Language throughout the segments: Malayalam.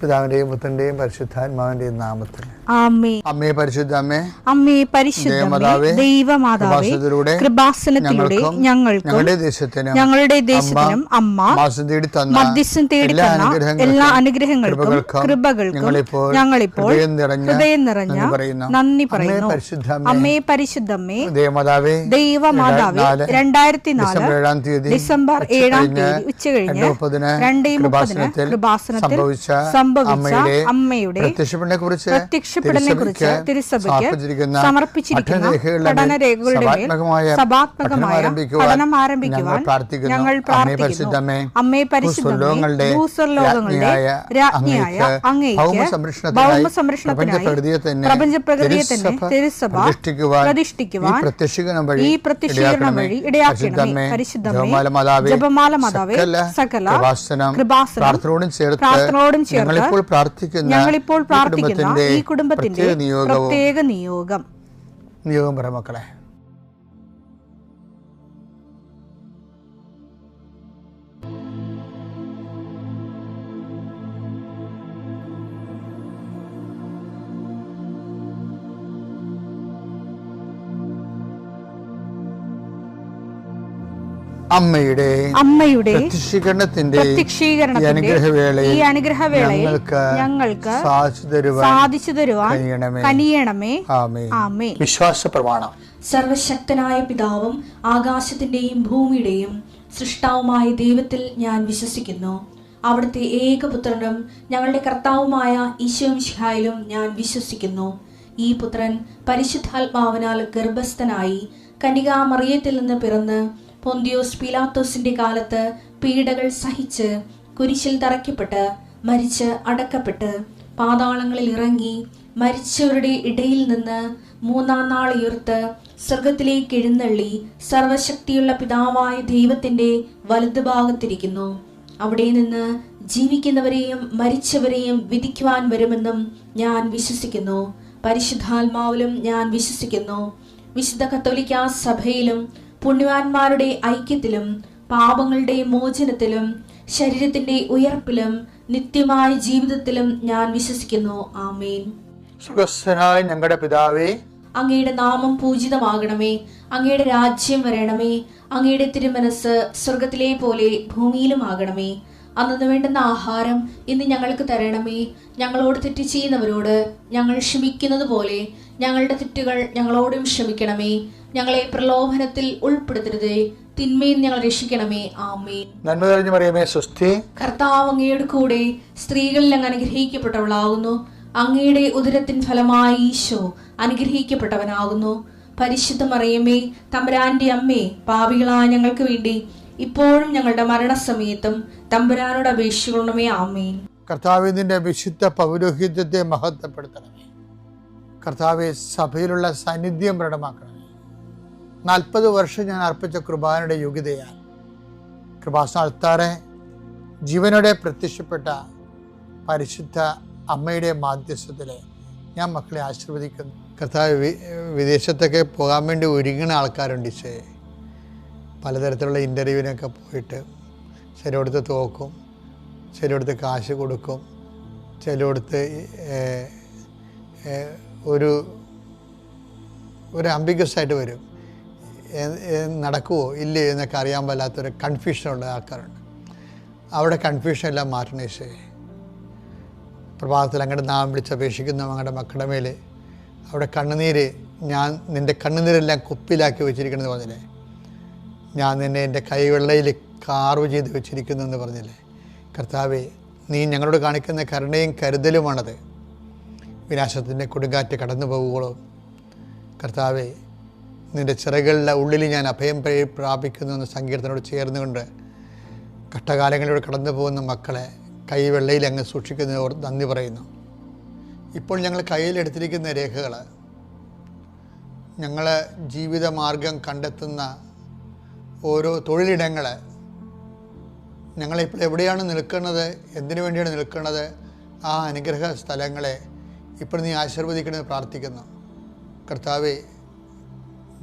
പിതാവിന്റെയും പുത്രന്റെയും പരിശുദ്ധാത്മാവിന്റെയും നാമത്തിൽ ആമേൻ. അമ്മേ പരിശുദ്ധ അമ്മേ, അമ്മേ പരിശുദ്ധമേ, ദൈവമാതാവേ, കൃപാസനത്തിലൂടെ ഞങ്ങൾക്കും ഞങ്ങളുടെ ദേശത്തിനും അമ്മ മധ്യസ്ഥം തേടി തന്ന എല്ലാ അനുഗ്രഹങ്ങൾക്കും കൃപകൾക്കും ഞങ്ങളിപ്പോൾ ഹൃദയം നിറഞ്ഞ നന്ദി പറയുന്നു. അമ്മേ പരിശുദ്ധമേ, ദൈവമാതാവേ, 2004 ഡിസംബർ 7 ഉച്ചകഴിഞ്ഞ് 2:30 കൃപാസനത്തിൽ സംഭവിച്ച അമ്മയുടെ പ്രത്യക്ഷപ്പെടലിനെക്കുറിച്ച് തിരുസഭയ്ക്ക് സമർപ്പിച്ചിരിക്കുന്ന പഠനരേഖകളുടെ മേൽ സഭാത്മകമായ പഠനം ആരംഭിക്കുവാൻ ഞങ്ങൾ പ്രാർത്ഥിക്കുന്നു. അമ്മേ പരിശുദ്ധമേ, ഭൂസ്വർലോകങ്ങളുടെ രാജ്ഞിയായ അങ്ങേയ്ക്ക് ഭൗമസംരക്ഷണത്തിനായി പ്രപഞ്ചപ്രകൃതിയെ തന്നെ തിരുസഭ പ്രതിഷ്ഠിക്കുവാൻ ഈ പ്രത്യക്ഷീകരണം വഴി ഇടയാക്കണമേ. പരിശുദ്ധമേ, ജപമാല മാതാവേ, സകല കൃപാസനം പ്രാർത്ഥനയോടും ചേർത്ത് ഞങ്ങളിപ്പോൾ പ്രാർത്ഥിക്കുന്ന ഈ കുടുംബത്തിന്റെ പ്രത്യേക നിയോഗം പറ മക്കളെ. അമ്മയുടെ പ്രത്യക്ഷീകരണത്തിന്റെ ഈ അനുഗ്രഹവേളയിൽ ഞങ്ങൾക്ക് സാധിച്ചു തരുവാൻ കനിയണമേ. ആമേൻ. വിശ്വാസ പ്രമാണം. സർവശക്തനായ പിതാവും ആകാശത്തിന്റെയും ഭൂമിയുടെയും സൃഷ്ടാവുമായ ദൈവത്തിൽ ഞാൻ വിശ്വസിക്കുന്നു. അവിടുത്തെ ഏകപുത്രനും ഞങ്ങളുടെ കർത്താവുമായ ഈശോമിശിഹായിലും ഞാൻ വിശ്വസിക്കുന്നു. ഈ പുത്രൻ പരിശുദ്ധാത്മാവിനാൽ ഗർഭസ്ഥനായി കന്യകാമറിയത്തിൽ നിന്ന് പിറന്ന് പൊന്തിയോസ് പീലാത്തോസിന്റെ കാലത്ത് പീഡകൾ സഹിച്ച് കുരിശിൽ തറയ്ക്കപ്പെട്ട് മരിച്ച് അടക്കപ്പെട്ട് പാതാളങ്ങളിൽ ഇറങ്ങി മരിച്ചവരുടെ ഇടയിൽ നിന്ന് 3-ാം നാൾ ഉയർത്ത് സ്വർഗത്തിലേക്ക് എഴുന്നള്ളി സർവശക്തിയുള്ള പിതാവായ ദൈവത്തിന്റെ വലതുഭാഗത്തിരിക്കുന്നു. അവിടെ നിന്ന് ജീവിക്കുന്നവരെയും മരിച്ചവരെയും വിധിക്കുവാൻ വരുമെന്നും ഞാൻ വിശ്വസിക്കുന്നു. പരിശുദ്ധാത്മാവിലും ഞാൻ വിശ്വസിക്കുന്നു. വിശുദ്ധ കത്തോലിക്കാ സഭയിലും പുണ്യവാന്മാരുടെ ഐക്യത്തിലും പാപങ്ങളുടെ മോചനത്തിലും ശരീരത്തിന്റെ ഉയർപ്പിലും നിത്യമായ ജീവിതത്തിലും ഞാൻ വിശ്വസിക്കുന്നു. ആമേൻ. സ്വർഗ്ഗസ്ഥനായ ഞങ്ങളുടെ പിതാവേ, അങ്ങയുടെ നാമം പൂജിതമാകണമേ. അങ്ങയുടെ രാജ്യം വരണമേ. അങ്ങയുടെ തിരുമനസ് സ്വർഗത്തിലെ പോലെ ഭൂമിയിലും ആകണമേ. അന്നു വേണ്ടുന്ന ആഹാരം ഇന്ന് ഞങ്ങൾക്ക് തരണമേ. ഞങ്ങളോട് തെറ്റ് ചെയ്യുന്നവരോട് ഞങ്ങൾ ക്ഷമിക്കുന്നത് പോലെ ഞങ്ങളുടെ തെറ്റുകൾ ഞങ്ങളോടും ക്ഷമിക്കണമേ. ഞങ്ങളെ പ്രലോഭനത്തിൽ ഉൾപ്പെടുത്തരുതേ, തിന്മയിൽ ഞങ്ങൾ രക്ഷിക്കണമേ. ആമേൻ. നന്മ നിറഞ്ഞ മറിയമേ, സ്വസ്തി. കർത്താവ് അങ്ങയുടെ കൂടെ സ്ത്രീകളിൽ അങ്ങ് അനുഗ്രഹിക്കപ്പെട്ടവളാകുന്നു. അങ്ങയുടെ ഉദരത്തിൻ ഫലമായി ഈശോ അനുഗ്രഹിക്കപ്പെട്ടവനാകുന്നു. പരിശുദ്ധ മറിയമേ, തമ്പുരാന്റെ അമ്മേ, പാപികളായ ഞങ്ങൾക്ക് വേണ്ടി ഇപ്പോഴും ഞങ്ങളുടെ മരണസമയത്തും തമ്പുരാനോട് അപേക്ഷിക്കണമേ. ആമേൻ. കർത്താവേ, നിന്റെ വിശുദ്ധ പൗരോഹിത്യത്തെ മഹത്വപ്പെടുത്തണമേ. കർത്താവെ, സഭയിലുള്ള സാന്നിധ്യം പ്രകടമാക്കണമേ. 40 വർഷം ഞാൻ അർപ്പിച്ച കൃപാനയുടെ യോഗ്യതയാൽ കൃപാസനത്താറെ ജീവനോടെ പ്രത്യക്ഷപ്പെട്ട പരിശുദ്ധ അമ്മയുടെ മാധ്യസ്ഥത്തിലെ ഞാൻ മക്കളെ ആശീർവദിക്കുന്നു. കർത്താവ്, വിദേശത്തൊക്കെ പോകാൻ വേണ്ടി ഒരുങ്ങുന്ന ആൾക്കാരുണ്ട്. പലതരത്തിലുള്ള ഇൻ്റർവ്യൂവിനൊക്കെ പോയിട്ട് ചിലയിടത്ത് തോക്കും, ചിലയിടത്ത് കാശ് കൊടുക്കും, ചിലയിടത്ത് ഒരു അംബിഗസായിട്ട് വരും. നടക്കുമോ ഇല്ലേ എന്നൊക്കെ അറിയാൻ പാടില്ലാത്തൊരു കൺഫ്യൂഷനുള്ള ആൾക്കാരുണ്ട്. അവിടെ കൺഫ്യൂഷൻ എല്ലാം മാറ്റണം. ഈശോയെ, പ്രഭാതത്തിൽ അങ്ങോട്ട് നാം വിളിച്ചപേക്ഷിക്കുന്ന അങ്ങയുടെ മക്കളുടെ മേൽ അവിടെ കണ്ണുനീര്, ഞാൻ നിൻ്റെ കണ്ണുനീരെല്ലാം കുപ്പിയിലാക്കി വെച്ചിരിക്കണമെന്ന് പറഞ്ഞില്ലേ, ഞാൻ നിന്നെ എൻ്റെ കൈവെള്ളയിൽ കാർവ് ചെയ്ത് വെച്ചിരിക്കുന്നു എന്ന് പറഞ്ഞില്ലേ. കർത്താവേ, നീ ഞങ്ങളോട് കാണിക്കുന്ന കരുണയും കരുതലുമാണത്. വിനാശത്തിൻ്റെ കൊടുങ്കാറ്റ് കടന്നു പോകുകയുള്ളൂ. കർത്താവേ, നിൻ്റെ ചിറകളുടെ ഉള്ളിൽ ഞാൻ അഭയം പ്രാപിക്കുന്നു എന്ന സങ്കീർത്തനോട് ചേർന്നുകൊണ്ട് കഷ്ടകാലങ്ങളിലൂടെ കടന്നു പോകുന്ന മക്കളെ കൈവെള്ളയിൽ അങ്ങ് സൂക്ഷിക്കുന്നവർ നന്ദി പറയുന്നു. ഇപ്പോൾ ഞങ്ങൾ കയ്യിലെടുത്തിരിക്കുന്ന രേഖകൾ ഞങ്ങൾ ജീവിതമാർഗം കണ്ടെത്തുന്ന ഓരോ തൊഴിലിടങ്ങൾ, ഞങ്ങളിപ്പോൾ എവിടെയാണ് നിൽക്കുന്നത്, എന്തിനു വേണ്ടിയാണ് നിൽക്കുന്നത്, ആ അനുഗ്രഹ സ്ഥലങ്ങളെ ഇപ്പോൾ നീ ആശീർവദിക്കണമെന്ന് പ്രാർത്ഥിക്കുന്നു. കർത്താവേ,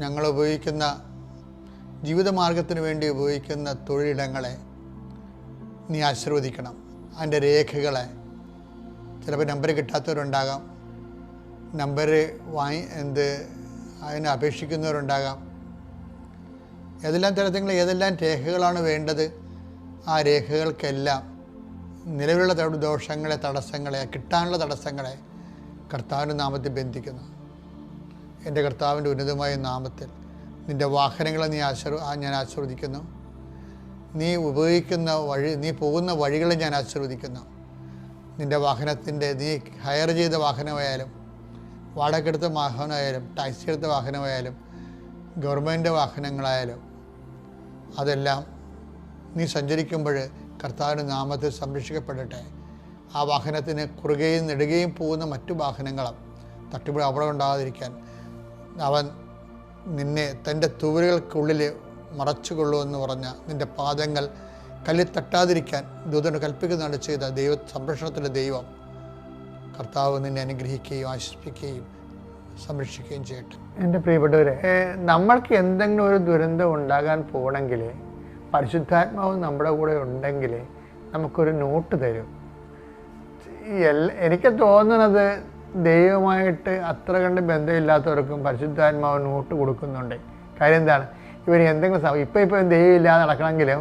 ഞങ്ങൾ ഉപയോഗിക്കുന്ന ജീവിതമാർഗത്തിന് വേണ്ടി ഉപയോഗിക്കുന്ന തൊഴിലിടങ്ങളെ നീ ആശീർവദിക്കണം. അതിൻ്റെ രേഖകളെ ചിലപ്പോൾ നമ്പർ കിട്ടാത്തവരുണ്ടാകാം, നമ്പർ അതിന് അപേക്ഷിക്കുന്നവരുണ്ടാകാം. ഏതെല്ലാം തരത്തിൽ ഏതെല്ലാം രേഖകളാണ് വേണ്ടത്, ആ രേഖകൾക്കെല്ലാം നിലവിലുള്ള ദോഷങ്ങളെ, തടസ്സങ്ങളെ, കിട്ടാനുള്ള തടസ്സങ്ങളെ കർത്താവിൻ്റെ നാമത്തിൽ ബന്ധിക്കുന്നു. എൻ്റെ കർത്താവിൻ്റെ ഉന്നതമായ നാമത്തിൽ നിൻ്റെ വാഹനങ്ങളെ ഞാൻ ആശീർവദിക്കുന്നു. നീ ഉപയോഗിക്കുന്ന നീ പോകുന്ന വഴികളെ ഞാൻ ആശീർവദിക്കുന്നു. നിൻ്റെ വാഹനത്തിൻ്റെ, നീ ഹയർ ചെയ്ത വാഹനമായാലും, വാടകയ്ക്കെടുത്ത വാഹനമായാലും, ടാക്സി എടുത്ത വാഹനമായാലും, ഗവൺമെൻറ് വാഹനങ്ങളായാലും, അതെല്ലാം നീ സഞ്ചരിക്കുമ്പോൾ കർത്താവിൻ്റെ നാമത്തിൽ സംരക്ഷിക്കപ്പെടട്ടെ. ആ വാഹനത്തിന് കുറുകയും നെടുകയും പോകുന്ന മറ്റു വാഹനങ്ങളും തട്ടുപിടി അപകടം ഉണ്ടാകാതിരിക്കാൻ അവൻ നിന്നെ തൻ്റെ തൂവലുകൾക്കുള്ളിൽ മറച്ചുകൊള്ളുമെന്ന് പറഞ്ഞ നിൻ്റെ പാദങ്ങൾ കല്ലിൽ തട്ടാതിരിക്കാൻ ദൂതന് കൽപ്പിക്കുന്നതാണ് ചെയ്ത സംരക്ഷണത്തിൻ്റെ ദൈവം കർത്താവ് നിന്നെ അനുഗ്രഹിക്കുകയും ആശ്വസിപ്പിക്കുകയും സംരക്ഷിക്കുകയും ചെയ്യട്ടെ. എൻ്റെ പ്രിയപ്പെട്ടവരെ, നമ്മൾക്ക് എന്തെങ്കിലും ഒരു ദുരന്തം ഉണ്ടാകാൻ പോകണമെങ്കിൽ പരിശുദ്ധാത്മാവ് നമ്മുടെ കൂടെ ഉണ്ടെങ്കിൽ നമുക്കൊരു നോട്ട് തരും. എനിക്ക് തോന്നുന്നത് ദൈവമായിട്ട് അത്ര കണ്ട് ബന്ധമില്ലാത്തവർക്കും പരിശുദ്ധാത്മാവ് നോട്ട് കൊടുക്കുന്നുണ്ട്. കാര്യം എന്താണ്? ഇവന് എന്തെങ്കിലും ഇപ്പം ദൈവം ഇല്ലാതെ നടക്കണമെങ്കിലും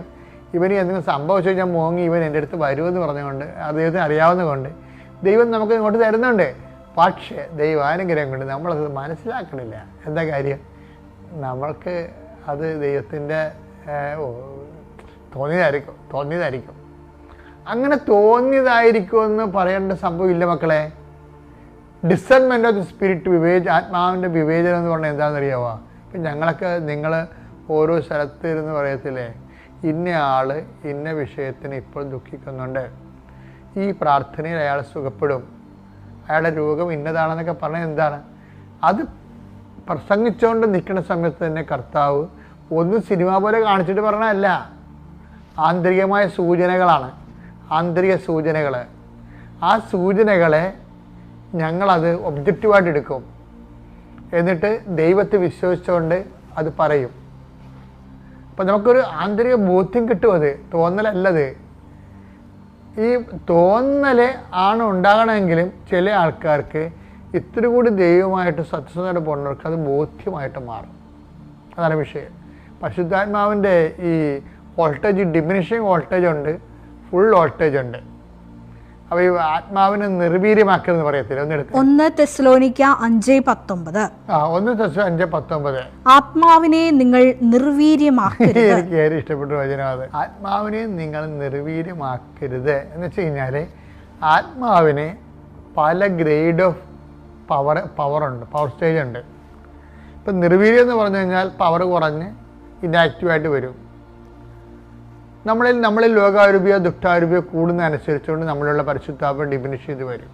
ഇവന് എന്തെങ്കിലും സംഭവിച്ചു കഴിഞ്ഞാൽ മോങ്ങി ഇവൻ എൻ്റെ അടുത്ത് വരുമെന്ന് പറഞ്ഞുകൊണ്ട് ദൈവത്തിന് അറിയാവുന്നതുകൊണ്ട് ദൈവം നമുക്ക് ഇങ്ങോട്ട് തരുന്നുണ്ട്. പക്ഷേ ദൈവാനുഗ്രഹം കൊണ്ട് നമ്മളത് മനസ്സിലാക്കണില്ല. എന്താ കാര്യം? നമ്മൾക്ക് അത് ദൈവത്തിൻ്റെ തോന്നിയതായിരിക്കും. അങ്ങനെ തോന്നിയതായിരിക്കുമെന്ന് പറയേണ്ട സംഭവമില്ല മക്കളെ. ഡിസൺമെൻ്റ് ഓഫ് ദി സ്പിരിറ്റ്, ആത്മാവിൻ്റെ വിവേചനം എന്ന് പറഞ്ഞാൽ എന്താണെന്നറിയാമോ? ഇപ്പം നിങ്ങൾ ഓരോ സ്ഥലത്ത് ഇരുന്ന് പറയത്തില്ലേ, ഇന്ന ആൾ ഇന്ന വിഷയത്തിന് ഇപ്പോൾ ദുഃഖിക്കുന്നുണ്ട്, ഈ പ്രാർത്ഥനയിൽ അയാൾ സുഖപ്പെടും, അയാളുടെ രോഗം ഇന്നതാണെന്നൊക്കെ പറഞ്ഞാൽ എന്താണ്? അത് പ്രസംഗിച്ചുകൊണ്ട് നിൽക്കുന്ന സമയത്ത് തന്നെ കർത്താവ് ഒന്നും സിനിമ പോലെ കാണിച്ചിട്ട് പറഞ്ഞതല്ല, ആന്തരികമായ സൂചനകളാണ്. ആന്തരിക സൂചനകൾ. ആ സൂചനകളെ ഞങ്ങളത് ഒബ്ജക്റ്റീവായിട്ട് എടുക്കും. എന്നിട്ട് ദൈവത്തെ വിശ്വസിച്ചുകൊണ്ട് അത് പറയും. അപ്പം നമുക്കൊരു ആന്തരിക ബോധ്യം കിട്ടും. അത് തോന്നലല്ലത്. ഈ തോന്നൽ ആണ് ഉണ്ടാകണമെങ്കിലും ചില ആൾക്കാർക്ക് ഇത്തിരി കൂടി ദൈവമായിട്ട് സത്യസന്ധമായിട്ട് പോകുന്നവർക്ക് അത് ബോധ്യമായിട്ട് മാറും. അതാണ് വിഷയം. പരിശുദ്ധാത്മാവിൻ്റെ ഈ വോൾട്ടേജ്, ഡിമിനിഷിങ് വോൾട്ടേജ് ഉണ്ട്, ഫുൾ വോൾട്ടേജ് ഉണ്ട്. അപ്പോൾ ഈ ആത്മാവിനെ നിർവീര്യമാക്കരുതെന്ന് പറയത്തില്ല. 1 തെസ്സലോനിക്ക 5:19. 1 തെസ്സലോനിക്ക 5:19. ആത്മാവിനെ നിങ്ങൾ നിർവീര്യമാക്കരുത്. എനിക്ക് ഏറെ ഇഷ്ടപ്പെട്ട വചനം അത്. ആത്മാവിനെ നിങ്ങൾ നിർവീര്യമാക്കരുത് എന്ന് വെച്ച് കഴിഞ്ഞാൽ ആത്മാവിന് പല ഗ്രേഡ് ഓഫ് പവറുണ്ട്, പവർ സ്റ്റേജ് ഉണ്ട്. ഇപ്പം നിർവീര്യം എന്ന് പറഞ്ഞു കഴിഞ്ഞാൽ പവർ കുറഞ്ഞ് ഇനാക്റ്റീവായിട്ട് വരും. നമ്മളിൽ ലോകാരൂപിയോ ദുഷ്ടാരൂപിയോ കൂടുന്നതനുസരിച്ചുകൊണ്ട് നമ്മളിലുള്ള പരിശുദ്ധാത്മ ഡിമിനിഷ് ചെയ്ത് വരും.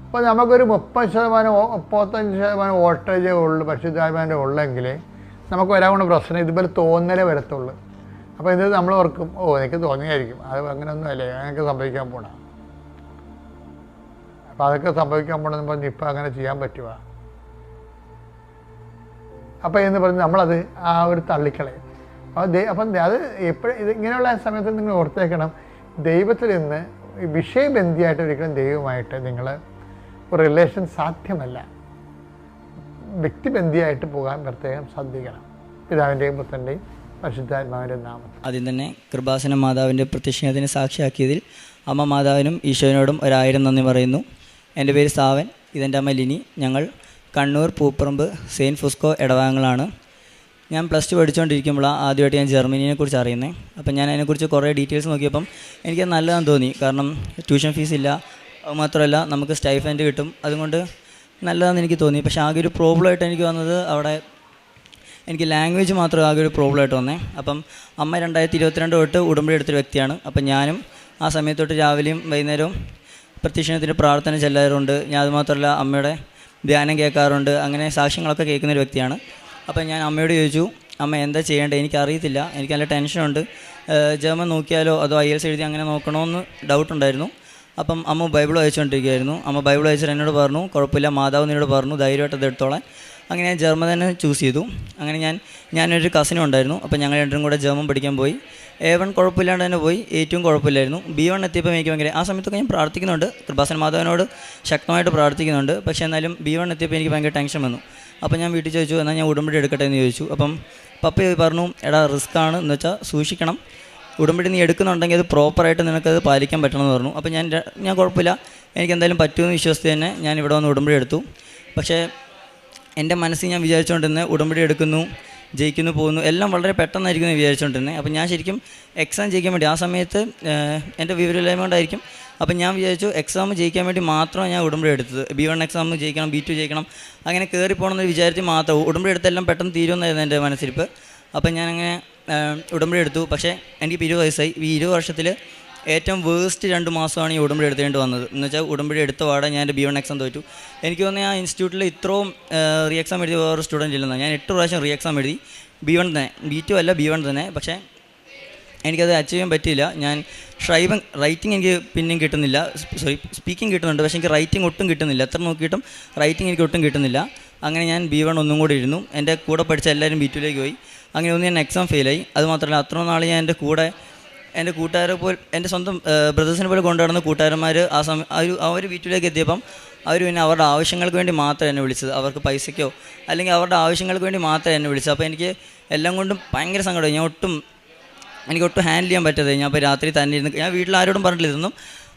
അപ്പോൾ നമുക്കൊരു 30-35% വോൾട്ടേജേ ഉള്ളൂ പരിശുദ്ധാത്മാവിൻ്റെ ഉള്ളെങ്കിൽ നമുക്ക് വരാവുന്ന പ്രശ്നം ഇതുപോലെ തോന്നലേ വരത്തുള്ളൂ. അപ്പോൾ ഇത് നമ്മൾ ഓർക്കും, എനിക്ക് തോന്നിയായിരിക്കും, അത് അങ്ങനെയൊന്നും അല്ലേ, അങ്ങനെയൊക്കെ സംഭവിക്കാൻ പോണ. അപ്പോൾ അതൊക്കെ സംഭവിക്കാൻ പോകണമെന്ന് പറഞ്ഞ് ഇപ്പം അങ്ങനെ ചെയ്യാൻ പറ്റുക. അപ്പോൾ എന്ന് പറഞ്ഞ് നമ്മളത് ആ ഒരു തള്ളിക്കളയും. അപ്പം അത് എപ്പോഴും ഇങ്ങനെയുള്ള സമയത്ത് നിങ്ങൾ ഓർത്തേക്കണം, ദൈവത്തിൽ നിന്ന് വിഷയബന്ധിയായിട്ട് ഒരിക്കലും ദൈവമായിട്ട് നിങ്ങൾ ഒരു റിലേഷൻ സാധ്യമല്ല. വ്യക്തിബന്ധിയായിട്ട് പോകാൻ പ്രത്യേകം ശ്രദ്ധിക്കണം. പിതാവിൻ്റെയും പുത്രൻ്റെയും പരിശുദ്ധാത്മാവിൻ്റെ നാമം. ആദ്യം തന്നെ കൃപാസന മാതാവിൻ്റെ പ്രത്യക്ഷത്തിന് സാക്ഷിയാക്കിയതിൽ അമ്മ മാതാവിനും ഈശോനോടും 1000 നന്ദി പറയുന്നു. എൻ്റെ പേര് സാവൻ, ഇതെൻ്റെ അമ്മ ലിനി. ഞങ്ങൾ കണ്ണൂർ പൂപ്പറമ്പ് സെയിൻറ്റ് ഫുസ്കോ ഇടവാങ്ങളാണ്. ഞാൻ +2 പഠിച്ചുകൊണ്ടിരിക്കുമ്പോഴാണ് ആദ്യമായിട്ട് ഞാൻ ജർമ്മനിയെ കുറിച്ച് അറിയുന്നത്. അപ്പം ഞാൻ അതിനെക്കുറിച്ച് കുറേ ഡീറ്റെയിൽസ് നോക്കിയപ്പം എനിക്കത് നല്ലതാണെന്ന് തോന്നി. കാരണം ട്യൂഷൻ ഫീസ് ഇല്ല, മാത്രമല്ല നമുക്ക് സ്റ്റൈഫൻഡ് കിട്ടും, അതുകൊണ്ട് നല്ലതാണെന്ന് എനിക്ക് തോന്നി. പക്ഷേ ആകെ ഒരു പ്രോബ്ലമായിട്ട് എനിക്ക് വന്നത് അവിടെ എനിക്ക് ലാംഗ്വേജ് മാത്രം ആകെ ഒരു പ്രോബ്ലമായിട്ട് വന്നേ. അപ്പം അമ്മ 2022 തൊട്ട് ഉടമ്പടി എടുത്തൊരു വ്യക്തിയാണ്. അപ്പം ഞാനും ആ സമയത്തൊട്ട് രാവിലെയും വൈകുന്നേരവും പ്രത്യക്ഷണത്തിന് പ്രാർത്ഥന ചെല്ലാറുണ്ട്. ഞാൻ അതുമാത്രമല്ല അമ്മയുടെ ധ്യാനം കേൾക്കാറുണ്ട്. അങ്ങനെ സാക്ഷ്യങ്ങളൊക്കെ കേൾക്കുന്നൊരു വ്യക്തിയാണ്. അപ്പം ഞാൻ അമ്മയോട് ചോദിച്ചു, അമ്മ എന്താ ചെയ്യേണ്ടത്, എനിക്കറിയത്തില്ല, എനിക്ക് നല്ല ടെൻഷനുണ്ട്, ജർമ്മൻ നോക്കിയാലോ അതോ IELTS എഴുതി അങ്ങനെ നോക്കണമെന്ന് ഡൗട്ടുണ്ടായിരുന്നു. അപ്പം അമ്മ ബൈബിൾ വായിച്ചുകൊണ്ടിരിക്കുകയായിരുന്നു. അമ്മ ബൈബിൾ വായിച്ചിട്ട് എന്നോട് പറഞ്ഞു, കുഴപ്പമില്ല, മാതാവ് നിന്നോട് പറഞ്ഞു ധൈര്യമായിട്ട് അത് എടുത്തോളാൻ. അങ്ങനെ ഞാൻ ജർമ്മൻ തന്നെ ചൂസ് ചെയ്തു. അങ്ങനെ ഞാനൊരു കസിനും ഉണ്ടായിരുന്നു. അപ്പോൾ ഞങ്ങൾ രണ്ടും കൂടെ ജർമ്മൻ പഠിക്കാൻ പോയി. A1 കുഴപ്പമില്ലാണ്ട് തന്നെ പോയി, A2 കുഴപ്പമില്ലായിരുന്നു. B1 എത്തിയപ്പോൾ എനിക്ക് ഭയങ്കര, ആ സമയത്തൊക്കെ ഞാൻ പ്രാർത്ഥിക്കുന്നുണ്ട്, കൃപാസന മാധവനോട് ശക്തമായിട്ട് പ്രാർത്ഥിക്കുന്നുണ്ട്. പക്ഷേ എന്നാലും B1 എത്തിയപ്പോൾ എനിക്ക് ഭയങ്കര ടെൻഷൻ വന്നു. അപ്പോൾ ഞാൻ വീട്ടിൽ ചോദിച്ചു, എന്നാൽ ഞാൻ ഉടമ്പടി എടുക്കട്ടെ എന്ന് ചോദിച്ചു. അപ്പം പപ്പ പറഞ്ഞു, എടാ റിസ്ക് ആണ്, എന്ന് വെച്ചാൽ സൂക്ഷിക്കണം, ഉടമ്പടി നീ എടുക്കുന്നുണ്ടെങ്കിൽ അത് പ്രോപ്പറായിട്ട് നിനക്കത് പാലിക്കാൻ പറ്റണമെന്ന് പറഞ്ഞു. അപ്പോൾ ഞാൻ കുഴപ്പമില്ല, എനിക്ക് എന്തായാലും പറ്റുമെന്ന് വിശ്വസിച്ച് തന്നെ ഞാൻ ഇവിടെ വന്ന് ഉടമ്പടി എടുത്തു. പക്ഷേ എൻ്റെ മനസ്സിൽ ഞാൻ വിചാരിച്ചുകൊണ്ടിരുന്നത് ഉടമ്പടി എടുക്കുന്നു, ജയിക്കുന്നു, പോകുന്നു, എല്ലാം വളരെ പെട്ടെന്നായിരിക്കും എന്ന് വിചാരിച്ചുകൊണ്ടിരുന്നത്. അപ്പം ഞാൻ ശരിക്കും എക്സാം ജയിക്കാൻ വേണ്ടി, ആ സമയത്ത് എൻ്റെ വിവരമില്ലായ്മ കൊണ്ടായിരിക്കും, അപ്പം ഞാൻ വിചാരിച്ചു എക്സാം ജയിക്കാൻ വേണ്ടി മാത്രമാണ് ഞാൻ ഉടമ്പടി എടുത്തത്. B1 എക്സാം ജയിക്കണം, B2 ജയിക്കണം, അങ്ങനെ കയറി പോകണമെന്ന് വിചാരിച്ച് മാത്രം ഉടമ്പടി എടുത്തെല്ലാം പെട്ടെന്ന് തീരുമെന്നായിരുന്നു എൻ്റെ മനസ്സിരിപ്പ്. അപ്പം ഞാനങ്ങനെ ഉടമ്പടി എടുത്തു. പക്ഷേ എനിക്ക് 20 വയസ്സായി. ഈ 20 വർഷത്തിൽ ഏറ്റവും വേസ്റ്റ് 2 മാസമാണ് ഈ ഉടമ്പടി എടുത്തേണ്ടി വന്നത്. എന്ന് വെച്ചാൽ ഉടമ്പടി എടുത്ത പാടെ ഞാൻ എൻ്റെ B1 എക്സാം തോറ്റു. എനിക്ക് തോന്നുന്നത് ആ ഇൻസ്റ്റിറ്റ്യൂട്ടിൽ ഇത്രയും റീ എക്സാം എഴുതിയ വേറെ സ്റ്റുഡൻറ്റ് ഇല്ലെന്നാണ്. ഞാൻ 8 പ്രാവശ്യം റീ എക്സാം എഴുതി, B1 തന്നെ, B2 അല്ല B1 തന്നെ. പക്ഷേ എനിക്കത് അച്ചീവ് ചെയ്യാൻ പറ്റിയില്ല. ഞാൻ റൈറ്റിംഗ് എനിക്ക് പിന്നെയും കിട്ടുന്നില്ല, സ്പീക്കിംഗ് കിട്ടുന്നുണ്ട്, പക്ഷേ എനിക്ക് റൈറ്റിംഗ് ഒട്ടും കിട്ടുന്നില്ല. എത്ര നോക്കിയിട്ടും റൈറ്റിംഗ് എനിക്ക് ഒട്ടും കിട്ടുന്നില്ല. അങ്ങനെ ഞാൻ B1 ഒന്നും കൂടി ഇരുന്നു. എൻ്റെ കൂടെ പഠിച്ച എല്ലാവരും B2ലേക്ക് പോയി. അങ്ങനെ ഒന്ന് ഞാൻ എക്സാം ഫെയിലായി. അതുമാത്രമല്ല, അത്ര നാൾ ഞാൻ എൻ്റെ കൂട്ടുകാരെ പോലെ, എൻ്റെ സ്വന്തം ബ്രദേഴ്സിനെ പോലെ കൊണ്ടുവരുന്ന കൂട്ടുകാരന്മാർ അവർ B2ലേക്ക് എത്തിയപ്പം അവർ പിന്നെ അവരുടെ ആവശ്യങ്ങൾക്ക് വേണ്ടി മാത്രം എന്നെ വിളിച്ചത്, അവർക്ക് പൈസയ്ക്കോ അല്ലെങ്കിൽ അവരുടെ ആവശ്യങ്ങൾക്ക് വേണ്ടി മാത്രം എന്നെ വിളിച്ചത്. അപ്പോൾ എനിക്ക് എല്ലാം കൊണ്ടും ഭയങ്കര സങ്കടമായി. എനിക്ക് ഒട്ടും ഹാൻഡിൽ ചെയ്യാൻ പറ്റാതെ, ഞാൻ അപ്പോൾ രാത്രി തന്നെ ഇരുന്ന്, ഞാൻ വീട്ടിൽ ആരോടും പറഞ്ഞില്ല ഇതൊന്നും.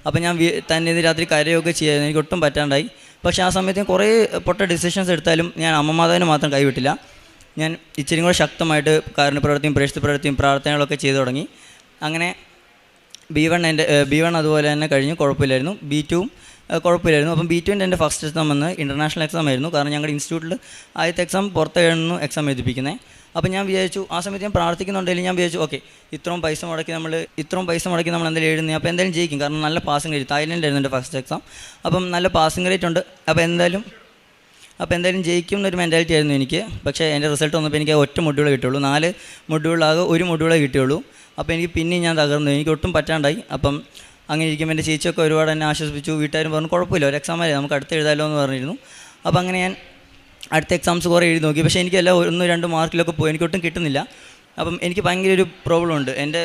അപ്പോൾ ഞാൻ തന്നെ ഇരുന്ന് രാത്രി കരയൊക്കെ ചെയ്യായിരുന്നു, എനിക്ക് ഒട്ടും പറ്റാണ്ടായി. പക്ഷേ ആ സമയത്ത് കുറേ പൊട്ട ഡിസിഷൻസ് എടുത്താലും ഞാൻ അമ്മമാതാവിനെ മാത്രം കൈവിട്ടില്ല. ഞാൻ ഇച്ചിരി കൂടെ ശക്തമായിട്ട് കാരുണ്യപ്രവൃത്തിയും പ്രേക്ഷിതപ്രവൃത്തിയും പ്രാർത്ഥനകളൊക്കെ ചെയ്തു തുടങ്ങി. അങ്ങനെ B1 അതുപോലെ തന്നെ കഴിഞ്ഞു, കുഴപ്പമില്ലായിരുന്നു. B2 കുഴപ്പമില്ലായിരുന്നു. അപ്പം B2ൻ്റെ എൻ്റെ ഫസ്റ്റ് എക്സാം വന്ന് ഇൻ്റർനാഷണൽ എക്സാം ആയിരുന്നു. കാരണം ഞങ്ങളുടെ ഇൻസ്റ്റിറ്റ്യൂട്ടിൽ ആദ്യത്തെ എക്സാം പുറത്തായിരുന്നു എക്സാം എഴുതിപ്പിക്കുന്നത്. അപ്പം ഞാൻ വിചാരിച്ചു, ആ സമയത്ത് ഞാൻ പ്രാർത്ഥിക്കുന്നുണ്ടെങ്കിൽ ഞാൻ വിചാരിച്ചു, ഓക്കെ, ഇത്രയും പൈസ മുടക്കി നമ്മൾ എന്തെങ്കിലും എഴുതുന്നത്, അപ്പോൾ എന്തായാലും ജയിക്കും. കാരണം നല്ല പാസിംഗ് റേറ്റ്, തായ്ലൻഡിലായിരുന്നു എൻ്റെ ഫസ്റ്റ് എക്സാം. അപ്പം നല്ല പാസിംഗ് റേറ്റ് ഉണ്ട്, അപ്പോൾ എന്തായാലും ജയിക്കും എന്നൊരു മെൻറ്റാലിറ്റി ആയിരുന്നു എനിക്ക്. പക്ഷേ എൻ്റെ റിസൾട്ട് വന്നപ്പോൾ എനിക്ക് ഒറ്റ മൊഡ്യൂളേ കിട്ടുള്ളൂ. 4 മൊഡ്യൂളാകെ ഒരു മൊഡ്യൂളേ കിട്ടുള്ളൂ. അപ്പോൾ എനിക്ക് പിന്നെയും ഞാൻ തകർന്നു, എനിക്ക് ഒട്ടും പറ്റാണ്ടായി. അപ്പം അങ്ങനെ ഇരിക്കുമ്പോൾ എൻ്റെ ചേച്ചിയൊക്കെ ഒരുപാട് എന്നെ ആശ്വസിപ്പിച്ചു. വീട്ടുകാരും പറഞ്ഞു, കുഴപ്പമില്ല, ഒരു എക്സാം ആയി, നമുക്ക് അടുത്ത് എഴുതാമല്ലോ എന്ന് പറഞ്ഞിരുന്നു. അപ്പോൾ അങ്ങനെ ഞാൻ അടുത്ത എക്സാംസ് കുറേ എഴുതി നോക്കി. പക്ഷേ എനിക്കെല്ലാം 1-2 മാർക്കിലൊക്കെ പോയി, എനിക്കൊട്ടും കിട്ടുന്നില്ല. അപ്പം എനിക്ക് ഭയങ്കര ഒരു പ്രോബ്ലം ഉണ്ട്, എൻ്റെ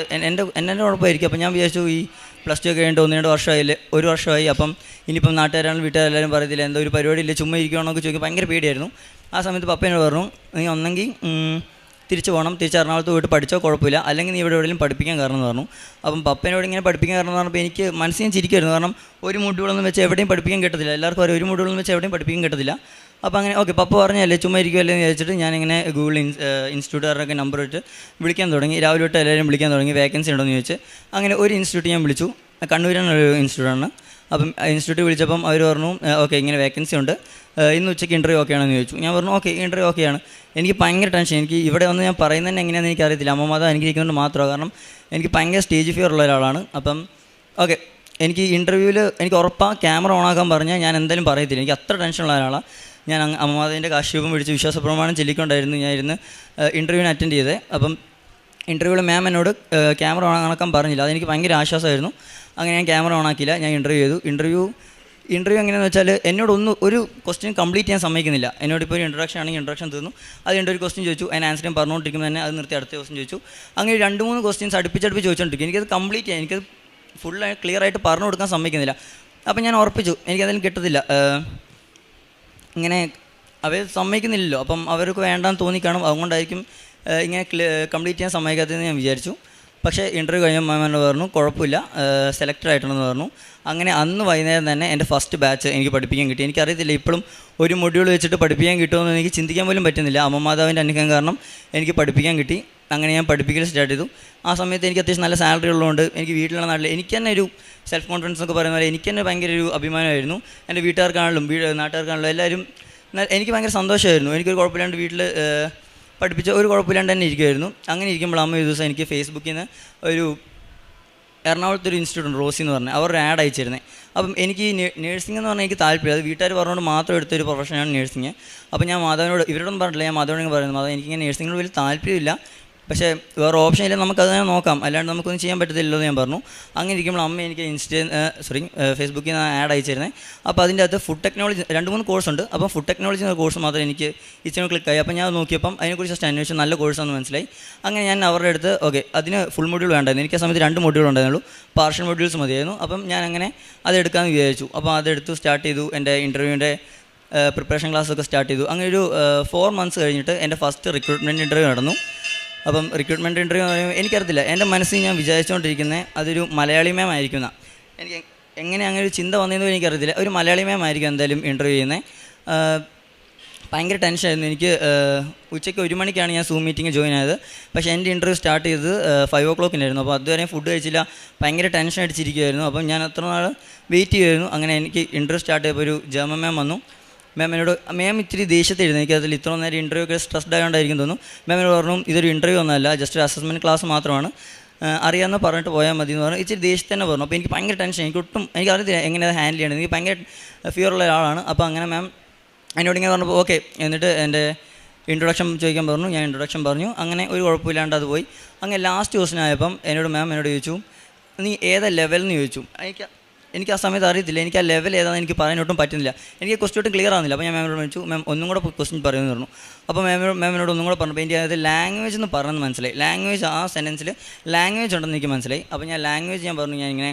കുഴപ്പമായിരിക്കും. അപ്പം ഞാൻ വിചാരിച്ചു, ഈ +2 ഒക്കെ കഴിഞ്ഞിട്ട് 1-2 വർഷമായില്ലേ, 1 വർഷമായി. അപ്പം ഇനിയിപ്പം നാട്ടുകാരാണ് വീട്ടുകാരെല്ലാവരും പറയത്തില്ല, എന്തോ ഒരു പരിപാടിയില്ല, ചുമ്മാ ഇരിക്കുകയാണെന്നൊക്കെ ചോദിക്കും. ഭയങ്കര പേടിയായിരുന്നു. ആ സമയത്ത് പപ്പേനോട് പറഞ്ഞു, നീ ഒന്നെങ്കിൽ തിരിച്ച് എറണാകുളത്ത് പോയിട്ട് പഠിച്ചോ, കുഴപ്പമില്ല, അല്ലെങ്കിൽ നീ ഇവിടെ എവിടെയെങ്കിലും പഠിപ്പിക്കാൻ കാരണം എന്ന് പറഞ്ഞു. അപ്പം പപ്പേനോട് ഇങ്ങനെ പഠിപ്പിക്കാൻ കാരണം എന്ന് പറഞ്ഞപ്പോൾ എനിക്ക് മനസ്സിൽ ചിരിക്കുമായിരുന്നു. കാരണം ഒരു മൊഡ്യൂളൊന്നും വെച്ച് എവിടെയും പഠിപ്പിക്കാൻ കിട്ടത്തില്ല, എല്ലാവർക്കും ഒരു മൊഡ്യൂളൊന്നും വെച്ച് എവിടെയും പഠിപ്പിക്കാൻ കിട്ടത്തില്ല. അപ്പോൾ അങ്ങനെ ഓക്കെ, പപ്പ പറഞ്ഞല്ലേ ചുമ്മാ ഇരിക്കുമല്ലേ എന്ന് വിചാരിച്ചിട്ട് ഞാനിങ്ങനെ ഗൂഗിൾ ഇൻസ്റ്റിറ്റ്യൂട്ടുകാരുടെയൊക്കെ നമ്പർ ഇട്ട് വിളിക്കാൻ തുടങ്ങി. രാവിലെ തൊട്ട് എല്ലാവരും വിളിക്കാൻ തുടങ്ങി, വേക്കൻസി ഉണ്ടോ എന്ന് ചോദിച്ച്. അങ്ങനെ ഒരു ഇൻസ്റ്റിറ്റ്യൂട്ട് ഞാൻ വിളിച്ചു, കണ്ണൂരിനൊരു ഇൻസ്റ്റിറ്റ്യൂട്ടാണ്. അപ്പം ഇൻസ്റ്റിറ്റ്യൂട്ട് വിളിച്ചപ്പം അവർ പറഞ്ഞു, ഓക്കെ ഇങ്ങനെ വേക്കൻസി ഉണ്ട്, ഇന്ന് ഉച്ചയ്ക്ക് ഇൻ്റർവ്യൂ ഓക്കെ ആണെന്ന് ചോദിച്ചു. ഞാൻ പറഞ്ഞു, ഓക്കെ ഇൻ്റർവ്യൂ ഓക്കെയാണ്. എനിക്ക് ഭയങ്കര ടെൻഷൻ, എനിക്ക് ഇവിടെ വന്ന് ഞാൻ പറയുന്നത് എങ്ങനെയാണെന്ന് എനിക്കറിയത്തില്ല, അമ്മമാതാ അനുഗ്രഹിക്കുന്നുണ്ട് മാത്രമാണ്. കാരണം എനിക്ക് ഭയങ്കര സ്റ്റേജ് ഫിയർ ഉള്ള ഒരാളാണ്. അപ്പം ഓക്കെ, എനിക്ക് ഇൻ്റർവ്യൂവിൽ എനിക്ക് ഉറപ്പാണ് ക്യാമറ ഓണാക്കാൻ പറഞ്ഞാൽ ഞാൻ എന്തായാലും പറയത്തില്ല, എനിക്ക് അത്ര ടെൻഷനുള്ള ഒരാളാണ് ഞാൻ. അമ്മമാതിൻ്റെ കാശ്യപം പിടിച്ച് വിശ്വാസപ്രമാണം ചൊല്ലിക്കൊണ്ടായിരുന്നു ഞാൻ ഇരുന്ന് ഇൻ്റർവ്യൂവിന് അറ്റൻഡ് ചെയ്തത്. അപ്പം ഇൻ്റർവ്യൂവിൽ മാം എന്നോട് ക്യാമറ ഓണാക്കാൻ പറഞ്ഞില്ല, അതെനിക്ക് ഭയങ്കര ആശ്വാസമായിരുന്നു. അങ്ങനെ ഞാൻ ക്യാമറ ഓണാക്കിയില്ല, ഞാൻ ഇൻ്റർവ്യൂ ചെയ്തു. ഇൻ്റർവ്യൂ എങ്ങനെയാണെന്ന് വെച്ചാൽ ഒരു ക്വസ്റ്റ്യൻ കംപ്ലീറ്റ് ചെയ്യാൻ സമ്മതിക്കുന്നില്ല. എന്നോടിപ്പോൾ ഒരു ഇൻട്രഡക്ഷൻ ആണെങ്കിൽ ഇൻട്രഡക്ഷൻ തീർന്നു, അതിൻ്റെ ഒരു ക്വസ്റ്റ്യൻ ചോദിച്ചു, അതിന് ആൻസർ ഞാൻ പറഞ്ഞുകൊണ്ടിരിക്കുമ്പോൾ തന്നെ അത് നിർത്തി അടുത്ത ക്വസ്റ്റ്യൻ ചോദിച്ചു. അങ്ങനെ 2-3 ക്വസ്റ്റ്യൻസ് അടുപ്പിച്ചടുപ്പിച്ച് ചോദിച്ചുകൊണ്ടിരിക്കും. എനിക്കത് കംപ്ലീറ്റ് ചെയ്യാൻ, എനിക്കത് ഫുള്ളായി ക്ലിയറായിട്ട് പറഞ്ഞു കൊടുക്കാൻ സമ്മതിക്കുന്നില്ല. അപ്പം ഞാൻ ഉറപ്പിച്ചു എനിക്കതിൽ കിട്ടത്തില്ല, ഇങ്ങനെ അവർ സമ്മതിക്കുന്നില്ലല്ലോ, അപ്പം അവർക്ക് വേണ്ടാന്ന് തോന്നിക്കാണും, അതുകൊണ്ടായിരിക്കും ഇങ്ങനെ കംപ്ലീറ്റ് ചെയ്യാൻ സമ്മതിക്കാത്തതെന്ന് ഞാൻ വിചാരിച്ചു. പക്ഷേ ഇൻ്റർവ്യൂ കഴിഞ്ഞ മാമെന്ന് പറഞ്ഞു, കുഴപ്പമില്ല, സെലക്റ്റഡ് ആയിട്ടുണ്ടെന്ന് പറഞ്ഞു. അങ്ങനെ അന്ന് വൈകുന്നേരം തന്നെ എൻ്റെ ഫസ്റ്റ് ബാച്ച് എനിക്ക് പഠിപ്പിക്കാൻ കിട്ടി. എനിക്കറിയത്തില്ല ഇപ്പോഴും ഒരു മൊഡ്യൂൾ വെച്ചിട്ട് പഠിപ്പിക്കാൻ കിട്ടുമെന്ന് എനിക്ക് ചിന്തിക്കാൻ പോലും പറ്റുന്നില്ല. അമ്മമാതാവിൻ്റെ അനുഗ്രഹം കാരണം എനിക്ക് പഠിപ്പിക്കാൻ കിട്ടി. അങ്ങനെ ഞാൻ പഠിപ്പിക്കൽ സ്റ്റാർട്ട് ചെയ്തു. ആ സമയത്ത് എനിക്ക് അത്യാവശ്യം നല്ല സാലറി ഉള്ളതുകൊണ്ട് എനിക്ക് വീട്ടിലുള്ള നാട്ടിൽ എനിക്ക് തന്നെ ഒരു സെൽഫ് കോൺഫിഡൻസ് ഒക്കെ പറയുന്ന പോലെ എനിക്ക് തന്നെ ഭയങ്കര ഒരു അഭിമാനമായിരുന്നു. എൻ്റെ വീട്ടുകാർക്കാണെങ്കിലും നാട്ടുകാർക്കാണെങ്കിലും എല്ലാവരും എനിക്ക് ഭയങ്കര സന്തോഷമായിരുന്നു. എനിക്കൊരു കുഴപ്പമില്ലാണ്ട് വീട്ടിൽ പഠിപ്പിച്ച ഒരു കുഴപ്പമില്ലാണ്ട് തന്നെ ഇരിക്കുമായിരുന്നു. അങ്ങനെ ഇരിക്കുമ്പോൾ അമ്മ ഒരു ദിവസം എനിക്ക് ഫേസ്ബുക്കിൽ നിന്ന് ഒരു എറണാകുളത്തൊരു ഇൻസ്റ്റിറ്റ്യൂട്ട് ഉണ്ട്, റോസി എന്ന് പറഞ്ഞാൽ, അവരുടെ ആഡ് അയച്ചിരുന്നത്. അപ്പം എനിക്ക് ഈ നേഴ്സിംഗ് എന്ന് പറഞ്ഞാൽ എനിക്ക് താല്പര്യം, അത് വീട്ടുകാർ പറഞ്ഞുകൊണ്ട് മാത്രം എടുത്തൊരു പ്രൊഫഷനാണ് നേഴ്സിംഗ്. അപ്പോൾ ഞാൻ മാധവനോട് ഇവരോടൊന്നും പറഞ്ഞില്ല, ഞാൻ മാധവനോട് പറയുന്നത്, മാധവൻ എനിക്കിങ്ങനെ നേഴ്സിങ്ങിനോട് വലിയ താല്പര്യമില്ല, പക്ഷേ വേറെ ഓപ്ഷൻ ഇല്ല, നമുക്കത് നോക്കാം, അല്ലാണ്ട് നമുക്കൊന്നും ചെയ്യാൻ പറ്റത്തില്ലല്ലോ എന്ന് ഞാൻ പറഞ്ഞു. അങ്ങനെ ഇരിക്കുമ്പോൾ അമ്മ എനിക്ക് ഫേസ്ബുക്കിൽ നിന്ന് ആഡ് അയച്ചിരുന്നത്. അപ്പോൾ അതിൻ്റെ അകത്ത് ഫുഡ് ടെക്നോളജി 2-3 കോഴ്സുണ്ട്. അപ്പോൾ ഫുഡ് ടെക്നോളജി എന്ന കോഴ്സ് മാത്രം എനിക്ക് ഇച്ചിരി ക്ലിക്കായി. അപ്പോൾ ഞാൻ നോക്കിയപ്പം അതിനെക്കുറിച്ച് ജസ്റ്റ് അന്വേഷിച്ച് നല്ല കോഴ്സാണെന്ന് മനസ്സിലായി. അങ്ങനെ ഞാൻ അവരുടെ അടുത്ത് ഓക്കെ അതിന് ഫുൾ മൊഡ്യൂൾ വേണ്ടായിരുന്നു, എനിക്ക് ആ സമയത്ത് 2 മൊഡ്യൂൾ ഉണ്ടായിരുന്നുള്ളൂ, പാർഷ്യൽ മൊഡ്യൂൾസ് മതിയായിരുന്നു. അപ്പം ഞാൻ അങ്ങനെ അതെടുക്കാമെന്ന് വിചാരിച്ചു. അപ്പോൾ അതെടുത്ത് സ്റ്റാർട്ട് ചെയ്തു. എൻ്റെ ഇൻ്റർവ്യൂവിൻ്റെ പ്രിപ്പറേഷൻ ക്ലാസ്സൊക്കെ സ്റ്റാർട്ട് ചെയ്തു. അങ്ങനെ ഒരു 4 മന്ത്സ് കഴിഞ്ഞിട്ട് എൻ്റെ ഫസ്റ്റ് റിക്രൂട്ട്മെൻറ്റ് ഇൻ്റർവ്യൂ നടന്നു. അപ്പം റിക്രൂട്ട്മെൻറ്റ് ഇൻ്റർവ്യൂ എന്ന് പറയുമ്പോൾ എനിക്കറിയത്തില്ല, എൻ്റെ മനസ്സിൽ ഞാൻ വിചാരിച്ചുകൊണ്ടിരിക്കുന്നത് അതൊരു മലയാളി മാം ആയിരിക്കുന്ന, എനിക്ക് എങ്ങനെ അങ്ങനെ ഒരു ചിന്ത വന്നതെന്ന് എനിക്കറിയത്തില്ല. ഒരു മലയാളി മാം ആയിരിക്കും എന്തായാലും ഇൻ്റർവ്യൂ ചെയ്യുന്നത്. ഭയങ്കര ടെൻഷനായിരുന്നു എനിക്ക്. ഉച്ചയ്ക്ക് 1 മണിക്കാണ് ഞാൻ സൂം മീറ്റിംഗ് ജോയിൻ ആയത്. പക്ഷേ എൻ്റെ ഇൻ്റർവ്യൂ സ്റ്റാർട്ട് ചെയ്തത് 5 o'clock-നായിരുന്നു. അപ്പോൾ അതുവരെ ഫുഡ് കഴിച്ചില്ല, ഭയങ്കര ടെൻഷൻ അടിച്ചിരിക്കുമായിരുന്നു. അപ്പം ഞാൻ അത്ര നാൾ വെയിറ്റ് ചെയ്യുമായിരുന്നു. അങ്ങനെ എനിക്ക് ഇൻ്റർവ്യൂ സ്റ്റാർട്ട് ചെയ്തപ്പോൾ ഒരു ജർമ്മൻ മാം വന്നു. മാം ഇത്തിരി ദേഷ്യത്തിരുന്നു. എനിക്കതിൽ ഇത്ര നേരം ഇൻ്റർവ്യൂ ഒക്കെ സ്ട്രെസ്ഡ് ആയതുകൊണ്ടായിരിക്കും തോന്നുന്നു. മാമിനോട് പറഞ്ഞു ഇതൊരു ഇൻ്റർവ്യൂ ഒന്നുമല്ല, ജസ്റ്റ് ഒരു അസസ്മെൻറ്റ് ക്ലാസ് മാത്രമാണ്, അറിയാമെന്ന് പറഞ്ഞിട്ട് പോയാൽ മതി എന്ന് പറഞ്ഞു. ഇച്ചിരി ദേഷ്യത്തിൽ തന്നെ പറഞ്ഞു. അപ്പോൾ എനിക്ക് ഭയങ്കര ടെൻഷൻ, എനിക്കറിയത്തില്ല എങ്ങനെ അത് ഹാൻഡിൽ ചെയ്യണം, എനിക്ക് ഭയങ്കര ഫിയറുള്ള ഒരാളാണ്. അപ്പോൾ അങ്ങനെ മാം എന്നോട് ഇങ്ങനെ പറഞ്ഞപ്പോൾ ഓക്കെ, എന്നിട്ട് എൻ്റെ ഇൻട്രൊഡക്ഷൻ ചോദിക്കാൻ പറഞ്ഞു. ഞാൻ ഇൻട്രൊഡക്ഷൻ പറഞ്ഞു. അങ്ങനെ ഒരു കുഴപ്പമില്ലാണ്ട് അത് പോയി. അങ്ങനെ ലാസ്റ്റ് ക്വസ്റ്റ്യൻ ആയപ്പം മാം എന്നോട് ചോദിച്ചു നീ ഏതാ ലെവൽ എന്ന് ചോദിച്ചു. എനിക്ക് ആ സമയത്ത് അറിയത്തില്ല, എനിക്ക് ആ ലെവൽ ഏതാണെന്ന് എനിക്ക് പറയാനൊട്ടും പറ്റുന്നില്ല, എനിക്ക് ക്വസ്റ്റ്യൻ ഒട്ടും ക്ലിയർ ആവുന്നില്ല. അപ്പോൾ ഞാൻ മാമിനോട് ചോദിച്ചു മാം ഒന്നും കൂടെ ക്വസ്റ്റ്യൻ പറയുമെന്ന് പറഞ്ഞു. അപ്പോൾ മാമിനോട് ഒന്നും കൂടെ പറഞ്ഞപ്പോൾ എനിക്ക് അതായത് ലാംഗ്വേജ് എന്ന് പറഞ്ഞെന്ന് മനസ്സിലായി. ലാംഗ്വേജ് ആ സെൻറ്റൻസിൽ ലാംഗ്വേജ് ഉണ്ടെന്ന് എനിക്ക് മനസ്സിലായി. അപ്പോൾ ഞാൻ ലാംഗ്വേജ് ഞാൻ പറഞ്ഞു ഞാൻ ഇങ്ങനെ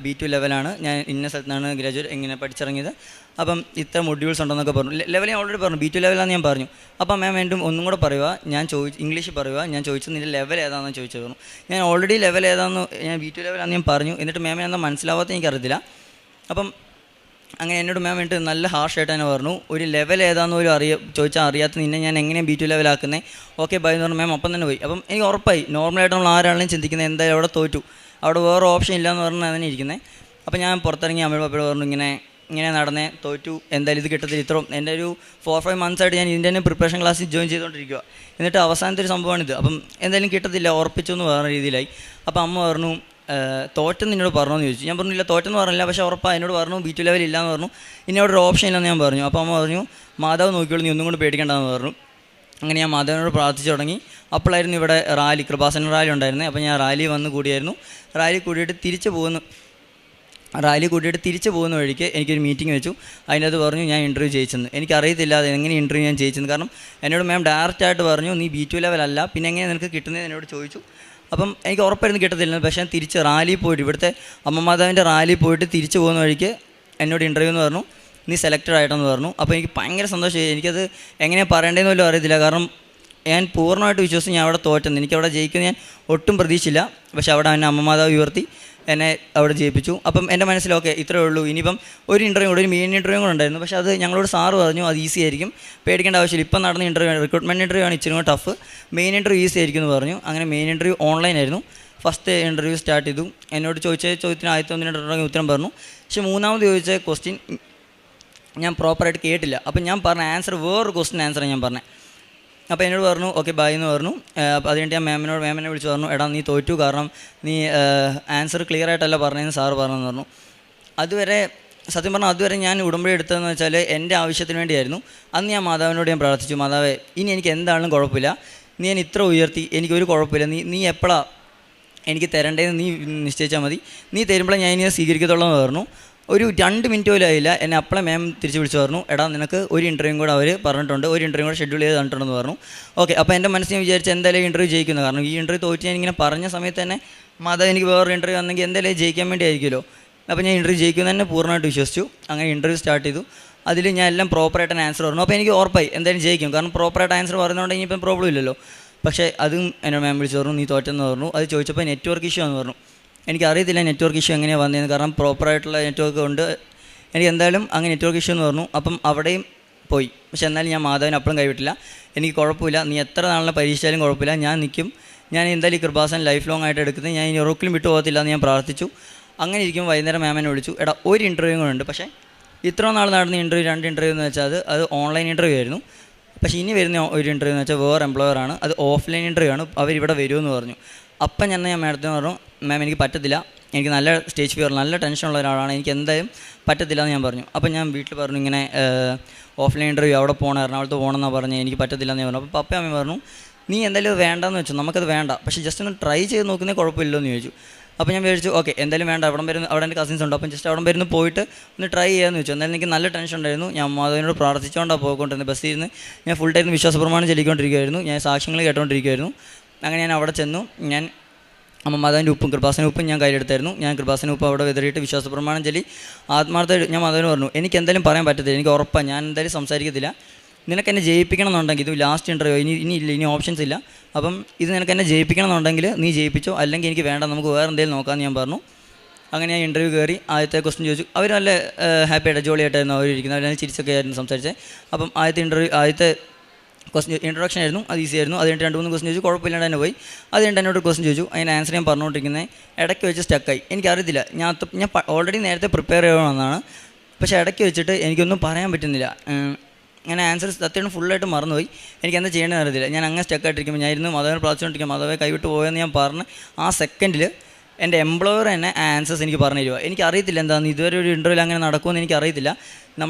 B2 ലെവലാണ്, ഞാൻ ഇന്ന സ്ഥലത്താണ് ഗ്രാജുവേറ്റ് ഇങ്ങനെ പഠിച്ചിറങ്ങിയത്, അപ്പം ഇത്ര മൊഡ്യൂൾസ് ഉണ്ടെന്നൊക്കെ പറഞ്ഞു. ലെവൽ ഞാൻ ഓൾറെഡി പറഞ്ഞു, B2 ലെവലാണെന്ന് ഞാൻ പറഞ്ഞു. അപ്പം മാം വീണ്ടും ഒന്നും കൂടെ പറയുക, ഞാൻ ഇംഗ്ലീഷിൽ പറയുക, ഞാൻ ചോദിച്ചു നിൻ്റെ ലെവൽ ഏതാണെന്ന് ചോദിച്ചു പറഞ്ഞു. ഞാൻ ഓൾറെഡി ലെവൽ ഏതാണെന്ന് ഞാൻ B2 ലെവലാണെന്ന് ഞാൻ പറഞ്ഞു. എന്നിട്ട് മാം എന്താ മനസ്സിലാവാത്ത എനിക്കറിയത്തില്ല. അപ്പം അങ്ങനെ എന്നോട് മാം വേണ്ടിയിട്ട് നല്ല ഹാർഷായിട്ട് തന്നെ പറഞ്ഞു ഒരു ലെവൽ ഏതാണെന്ന് പോലും ചോദിച്ചാൽ അറിയാത്ത നിന്നെ ഞാൻ എങ്ങനെയാണ് B2 ലെവലാക്കുന്നത്, ഓക്കെ ബൈ എന്ന് പറഞ്ഞു. മാം അപ്പം തന്നെ പോയി. അപ്പം എനിക്ക് ഉറപ്പായി നോർമലായിട്ട് നമ്മൾ ആരാണെങ്കിലും ചിന്തിക്കുന്നത് എന്തായാലും അവിടെ തോറ്റു, അവിടെ വേറെ ഓപ്ഷൻ ഇല്ലയെന്ന് പറഞ്ഞാൽ തന്നെ ഇരിക്കുന്നത്. അപ്പം ഞാൻ പുറത്തിറങ്ങി അമ്മയോട് പപ്പയോട് പറഞ്ഞു ഇങ്ങനെ നടന്നേ, തോറ്റു, എന്തായാലും ഇത് കിട്ടത്തില്ല. ഇത്രയും എൻ്റെ ഒരു 4-5 months ആയിട്ട് ഞാൻ ഇതിൻ്റെ തന്നെ പ്രിപ്പറേഷൻ ക്ലാസ്സിൽ ജോയിൻ ചെയ്തുകൊണ്ടിരിക്കുക. എന്നിട്ട് അവസാനത്തെ ഒരു സംഭവമാണിത്. അപ്പം എന്തായാലും കിട്ടത്തില്ല, ഉറപ്പിച്ചു എന്ന് പറഞ്ഞ രീതിയിലായി. അപ്പം അമ്മ പറഞ്ഞു തോറ്റെന്ന് എന്നോട് പറഞ്ഞോന്ന് ചോദിച്ചു. ഞാൻ പറഞ്ഞില്ല തോറ്റെന്ന് പറഞ്ഞില്ല, പക്ഷേ ഉറപ്പാണ് എന്നോട് പറഞ്ഞു B2 ലെവൽ ഇല്ലയെന്ന് പറഞ്ഞു. ഇനി അവിടെ ഒരു ഓപ്ഷൻ ഇല്ലെന്ന് ഞാൻ പറഞ്ഞു. അപ്പോൾ അമ്മ പറഞ്ഞു മാതാവ് നോക്കിയോളൂ, നീ ഒന്നും കൊണ്ട് പേടിക്കേണ്ടതെന്ന് പറഞ്ഞു. അങ്ങനെ ഞാൻ മാതാവിനോട് പ്രാർത്ഥിച്ചു തുടങ്ങി. അപ്പോഴായിരുന്നു ഇവിടെ റാലി, കൃപാസന റാലി ഉണ്ടായിരുന്നത്. അപ്പോൾ ഞാൻ റാലി വന്ന് കൂടിയായിരുന്നു. റാലി കൂടിയിട്ട് തിരിച്ചു പോകുന്ന വഴിക്ക് എനിക്കൊരു മീറ്റിംഗ് വെച്ചു. അതിൻ്റെ അത് പറഞ്ഞു ഞാൻ ഇൻ്റർവ്യൂ ജയിച്ചെന്ന്. എനിക്കറിയത്തില്ല അത് എങ്ങനെ ഇൻ്റർവ്യൂ ഞാൻ ജയിച്ചെന്ന്. കാരണം എന്നോട് മാം ഡയറക്റ്റായിട്ട് പറഞ്ഞു നീ B2 ലെവലല്ല, പിന്നെ എങ്ങനെ നിനക്ക് കിട്ടുന്നതെന്ന് എന്നോട് ചോദിച്ചു. അപ്പം എനിക്ക് ഉറപ്പായിരുന്നു കിട്ടത്തില്ല. പക്ഷേ ഞാൻ തിരിച്ച് റാലിയിൽ പോയിട്ട്, ഇവിടുത്തെ അമ്മ മാതാവിൻ്റെ റാലിയിൽ പോയിട്ട് തിരിച്ചു പോകുന്ന വഴിക്ക് എന്നോട് ഇൻ്റർവ്യൂ എന്ന് പറഞ്ഞു, നീ സെലക്റ്റഡ് ആയിട്ടെന്ന് പറഞ്ഞു. അപ്പോൾ എനിക്ക് ഭയങ്കര സന്തോഷമായി. എനിക്കത് എങ്ങനെയാണ് പറയേണ്ടതെന്ന് പോലും അറിയത്തില്ല. കാരണം ഞാൻ പൂർണ്ണമായിട്ട് വിശ്വസിച്ച് ഞാൻ അവിടെ തോറ്റെന്ന്. എനിക്കവിടെ ജയിക്കുന്നത് ഞാൻ ഒട്ടും പ്രതീക്ഷിച്ചില്ല. പക്ഷേ അവിടെ എന്നെ അമ്മ മാതാവ് ഉയർത്തി എന്നെ അവിടെ ജയിപ്പിച്ചു. അപ്പം എൻ്റെ മനസ്സിൽ ഓക്കെ ഇത്രയേ ഉള്ളൂ, ഇനിയിപ്പം ഒരു ഇൻ്റർവ്യൂ കൂടെ, ഒരു മെയിൻ ഇൻ്റർവ്യൂ കൂടെ ഉണ്ടായിരുന്നു. പക്ഷേ അത് ഞങ്ങളോട് സാറ് പറഞ്ഞു അത് ഈസി ആയിരിക്കും, പേടിക്കേണ്ട ആവശ്യമില്ല. ഇപ്പം നടന്ന ഇൻ്റർവ്യൂ റിക്രൂട്ട്മെൻറ്റ് ഇൻ്റർവ്യൂ ആണ് ഇച്ചിരി കൂടെ ടഫ്, മെയിൻ ഇൻ്റർവ്യൂ ഈസി ആയിരിക്കും എന്ന് പറഞ്ഞു. അങ്ങനെ മെയിൻ ഇൻ്റർവ്യൂ ഓൺലൈനായിരുന്നു. ഫസ്റ്റ് ഇൻ്റർവ്യൂ സ്റ്റാർട്ട് ചെയ്തു. എന്നോട് ചോദിച്ച ചോദ്യത്തിന് ആദ്യത്തെ 1-2 ഉത്തരം പറഞ്ഞു. പക്ഷേ മൂന്നാമത് ചോദിച്ച ക്വസ്റ്റ്യൻ ഞാൻ പ്രോപ്പറായിട്ട് കേട്ടില്ല. അപ്പം ഞാൻ പറഞ്ഞ ആൻസർ വേറൊരു ക്വസ്റ്റ്യൻ ആൻസറാണ് ഞാൻ പറഞ്ഞത്. അപ്പോൾ എന്നോട് പറഞ്ഞു ഓക്കെ ബൈ എന്ന് പറഞ്ഞു. അപ്പോൾ അതുകഴിഞ്ഞിട്ട് ഞാൻ മാമിനെ വിളിച്ച് പറഞ്ഞു എടാ നീ തോറ്റു, കാരണം നീ ആൻസർ ക്ലിയർ ആയിട്ടല്ല പറഞ്ഞതെന്ന് സാറ് പറഞ്ഞതെന്ന് പറഞ്ഞു. അതുവരെ സത്യം പറഞ്ഞാൽ അതുവരെ ഞാൻ ഉടമ്പടി എടുത്തതെന്ന് വെച്ചാൽ എൻ്റെ ആവശ്യത്തിന് വേണ്ടിയായിരുന്നു. അന്ന് ഞാൻ മാതാവിനോട് ഞാൻ പ്രാർത്ഥിച്ചു, മാതാവേ ഇനി എനിക്ക് എന്താണെങ്കിലും കുഴപ്പമില്ല, നീ ഞാൻ ഇത്ര ഉയർത്തി, എനിക്കൊരു കുഴപ്പമില്ല, നീ എപ്പോഴാണ് എനിക്ക് തരേണ്ടതെന്ന് നീ നിശ്ചയിച്ചാൽ മതി, നീ തരുമ്പോഴേ ഞാൻ ഇനി സ്വീകരിക്കത്തുള്ളൂ എന്ന് പറഞ്ഞു. ഒരു 2 മിനിറ്റ് പോലും ആയില്ല, എന്നെ അപ്പോഴേ മാം തിരിച്ച് വിളിച്ച് പറഞ്ഞു എടാ നിനക്ക് ഒരു ഇൻ്റർവ്യൂ കൂടെ അവർ പറഞ്ഞിട്ടുണ്ട്, ഒരു ഇൻ്റർവ്യൂ കൂടെ ഷെഡ്യൂൾ ചെയ്ത് തന്നിട്ടുണ്ടെന്ന് പറഞ്ഞു. ഓക്കെ, അപ്പോൾ എൻ്റെ മനസ്സിൽ ഞാൻ വിചാരിച്ച് എന്തായാലും ഇൻ്റർവ്യൂ ജയിക്കുന്നത്, കാരണം ഈ ഇൻ്റർവ്യൂ തോറ്റ് ഞാൻ ഇങ്ങനെ പറഞ്ഞ സമയത്ത് തന്നെ മാതാവ് എനിക്ക് വേറൊരു ഇൻ്റർവ്യൂ വന്നെങ്കിൽ എന്തായാലും ജയിക്കാൻ വേണ്ടി ആയിരിക്കുമല്ലോ. അപ്പോൾ ഞാൻ ഇൻ്റർവ്യൂ ജയിക്കുമെന്ന് തന്നെ പൂർണ്ണമായിട്ട് വിശ്വസിച്ചു. അങ്ങനെ ഇൻ്റർവ്യൂ സ്റ്റാർട്ട് ചെയ്തു. അതിൽ ഞാൻ എല്ലാം പ്രോപ്പറായിട്ട് ആൻസർ പറഞ്ഞു. അപ്പോൾ എനിക്ക് ഉറപ്പായി എന്തായാലും ജയിക്കും, കാരണം പ്രോപ്പറായിട്ട് ആൻസർ പറയുന്നതുകൊണ്ട് ഇപ്പം പ്രോബ്ലം ഇല്ലല്ലോ. പക്ഷേ അതും എന്നോട് മാം വിളിച്ച് പറഞ്ഞു നീ തോറ്റെന്ന് പറഞ്ഞു. അത് ചോദിച്ചപ്പോൾ നെറ്റ്വർക്ക് ഇഷ്യൂ എന്ന് പറഞ്ഞു. എനിക്കറിയത്തില്ല നെറ്റ്വർക്ക് ഇഷ്യൂ എങ്ങനെയാണ് വന്നതെന്ന്, കാരണം പ്രോപ്പറായിട്ടുള്ള നെറ്റ്വർക്ക് ഉണ്ട്. എനിക്ക് എന്തായാലും അങ്ങനെ നെറ്റ്വർക്ക് ഇഷ്യൂ എന്ന് പറഞ്ഞു. അപ്പം അവിടെയും പോയി. പക്ഷെ എന്നാലും ഞാൻ മാധവന് അപ്പോഴും കൈവിട്ടില്ല. എനിക്ക് കുഴപ്പമില്ല, നീ എത്ര നാളിനെ പരീക്ഷിച്ചാലും കുഴപ്പമില്ല, ഞാൻ നിൽക്കും, ഞാൻ എന്തായാലും ഈ കൃപാസൻ ലൈഫ് ലോങ് ആയിട്ട് എടുക്കുന്നത്, ഞാൻ ഇനി ഒരിക്കലും വിട്ടു പോകത്തില്ല എന്ന് ഞാൻ പ്രാർത്ഥിച്ചു. അങ്ങനെ ഇരിക്കുമ്പോൾ വൈകുന്നേരം മാമിനെ വിളിച്ചു, എടാ ഒരു ഇൻ്റർവ്യൂ കൂടെ ഉണ്ട്, പക്ഷേ ഇത്ര നാൾ നടന്ന ഇൻ്റർവ്യൂ 2 ഇൻ്റർവ്യൂ എന്ന് വെച്ചാൽ അത് ഓൺലൈൻ ഇൻ്റർവ്യൂ ആയിരുന്നു. പക്ഷേ ഇനി വരുന്ന ഒരു ഇൻ്റർവ്യൂ എന്ന് വെച്ചാൽ വേറെ എംപ്ലോയറാണ്, അത് ഓഫ്ലൈൻ ഇൻ്റർവ്യൂ ആണ്, അവരിവിടെ വരുമെന്ന് പറഞ്ഞു. അപ്പം ഞാൻ മാഡത്തിന് പറഞ്ഞു മാം എനിക്ക് പറ്റത്തില്ല, എനിക്ക് നല്ല സ്റ്റേജ് ഫിയർ, നല്ല ടെൻഷനുള്ള ഒരാളാണ്, എനിക്ക് എന്തായാലും പറ്റത്തില്ല എന്ന് ഞാൻ പറഞ്ഞു. അപ്പം ഞാൻ വീട്ടിൽ പറഞ്ഞു ഇങ്ങനെ ഓഫ്ലൈൻ ഇൻ്റർവ്യൂ അവിടെ പോകണം, എറണാകുളത്ത് പോകണമെന്നാണ് പറഞ്ഞ് എനിക്ക് പറ്റത്തില്ല എന്ന് ഞാൻ പറഞ്ഞു. അപ്പോൾ പപ്പ അമ്മ പറഞ്ഞു നീ എന്തായാലും അത് വേണ്ടെന്ന് വെച്ചു, നമുക്കത് വേണ്ട, പക്ഷേ ജസ്റ്റ് ഒന്ന് ട്രൈ ചെയ്ത് നോക്കുന്നേ കുഴപ്പമില്ലോ എന്ന് ചോദിച്ചു. അപ്പോൾ ഞാൻ വിചാരിച്ചു ഓക്കെ എന്തായാലും വേണ്ട, അവിടെ എൻ്റെ കസിൻസ് ഉണ്ട്, അപ്പം ജസ്റ്റ് അവിടെ വരുന്ന പോയിട്ട് ഒന്ന് ട്രൈ ചെയ്യാമെന്ന് വെച്ചു. എന്നാലും എനിക്ക് നല്ല ടെൻഷൻ ഉണ്ടായിരുന്നു. ഞാൻ മാധവനോട് പ്രാർത്ഥിച്ചുകൊണ്ടാണ് പോയിക്കൊണ്ടിരുന്നത്. ബസ്സിൽ നിന്ന് ഞാൻ ഫുൾ ടൈം വിശ്വാസപ്രമാണം ചൊല്ലിക്കൊണ്ടിരിക്കുകയായിരുന്നു, ഞാൻ സാക്ഷ്യങ്ങൾ കേട്ടുകൊണ്ടിരിക്കുകയായിരുന്നു. അങ്ങനെ ഞാൻ അവിടെ ചെന്നു. ഞാൻ മാധവൻ്റെ ഉപ്പും കൃപാസന ഉപ്പും ഞാൻ കയ്യിലെടുത്തായിരുന്നു. ഞാൻ കൃപാസന ഉപ്പ് അവിടെ വിതറിയിട്ട് വിശ്വാസപ്രമാണം ചൊല്ലി ആത്മാർത്ഥമായിട്ട് ഞാൻ മാധവന് പറഞ്ഞു, എനിക്ക് എന്തായാലും പറയാൻ പറ്റത്തില്ല, എനിക്ക് ഉറപ്പാണ്, ഞാൻ എന്തായാലും സംസാരിക്കത്തില്ല. നിനക്ക് എന്നെ ജയിപ്പിക്കണം എന്നുണ്ടെങ്കിൽ, ഇത് ലാസ്റ്റ് ഇൻ്റർവ്യൂ, ഇനി ഇല്ല, ഇനി ഓപ്ഷൻസ് ഇല്ല, അപ്പം ഇത് നിനക്ക് എന്നെ ജയിപ്പിക്കണം എന്നുണ്ടെങ്കിൽ നീ ജയിപ്പിച്ചോ, അല്ലെങ്കിൽ എനിക്ക് വേണ്ട, നമുക്ക് വേറെ എന്തെങ്കിലും നോക്കാമെന്ന് ഞാൻ പറഞ്ഞു. അങ്ങനെ ഞാൻ ഇൻ്റർവ്യൂ കയറി. ആദ്യത്തെ ക്വസ്റ്റ്യൻ ചോദിച്ചു. അവർ നല്ല ഹാപ്പി ആയിട്ട് ജോളിയായിട്ടായിരുന്നു അവർ ഇരിക്കുന്നത്, അവർ ചിരിച്ചൊക്കെ ആയിരുന്നു സംസാരിച്ചത്. അപ്പം ആദ്യത്തെ ക്വസ്റ്റ്യൻ ഇൻട്രൊഡക്ഷൻ ആയിരുന്നു, അത് ഈസി ആയിരുന്നു. അത് കഴിഞ്ഞിട്ട് 2-3 ക്വസ്റ്റ്യൻ ചോദിച്ചു, കുഴപ്പമില്ലാണ്ട് തന്നെ പോയി. അത് കഴിഞ്ഞിട്ട് എന്നോട് ക്വസ്റ്റ്യൻ ചോദിച്ചു. അതിന് ആൻസർ ഞാൻ പറഞ്ഞുകൊണ്ടിരിക്കുന്നത് ഇടയ്ക്ക് വെച്ച് സ്റ്റക്കായി. എനിക്കറിയത്തില്ല, ഞാൻ ഓൾറെഡി നേരത്തെ പ്രിപ്പയർ ചെയ്യണമെന്നാണ്, പക്ഷേ ഇടയ്ക്ക് വെച്ചിട്ട് എനിക്കൊന്നും പറയാൻ പറ്റുന്നില്ല. അങ്ങനെ ആൻസർ സത്യം ഫുള്ളായിട്ട് മറന്നുപോയി. എനിക്ക് എന്താ ചെയ്യേണ്ടതെന്ന് അറിയത്തില്ല. ഞാൻ അങ്ങനെ സ്റ്റക്കായിട്ടിരിക്കുമ്പോൾ ഞാൻ ഇരുന്ന് മാധവനെ പ്രാർത്ഥിച്ചുകൊണ്ടിരിക്കും, മാധവനെ കൈവിട്ട് പോയെന്ന് ഞാൻ പറഞ്ഞ് ആ സെക്കൻഡിൽ എൻ്റെ എംപ്ലോയർ തന്നെ ആൻസേഴ്സ് എനിക്ക് പറഞ്ഞു തരുക. എനിക്കറിയത്തില്ല എന്താണെന്ന്, ഇതുവരെ ഒരു ഇൻ്റർവ്യൂവിൽ അങ്ങനെ നടക്കുമെന്ന് എനിക്കറിയത്തില്ല.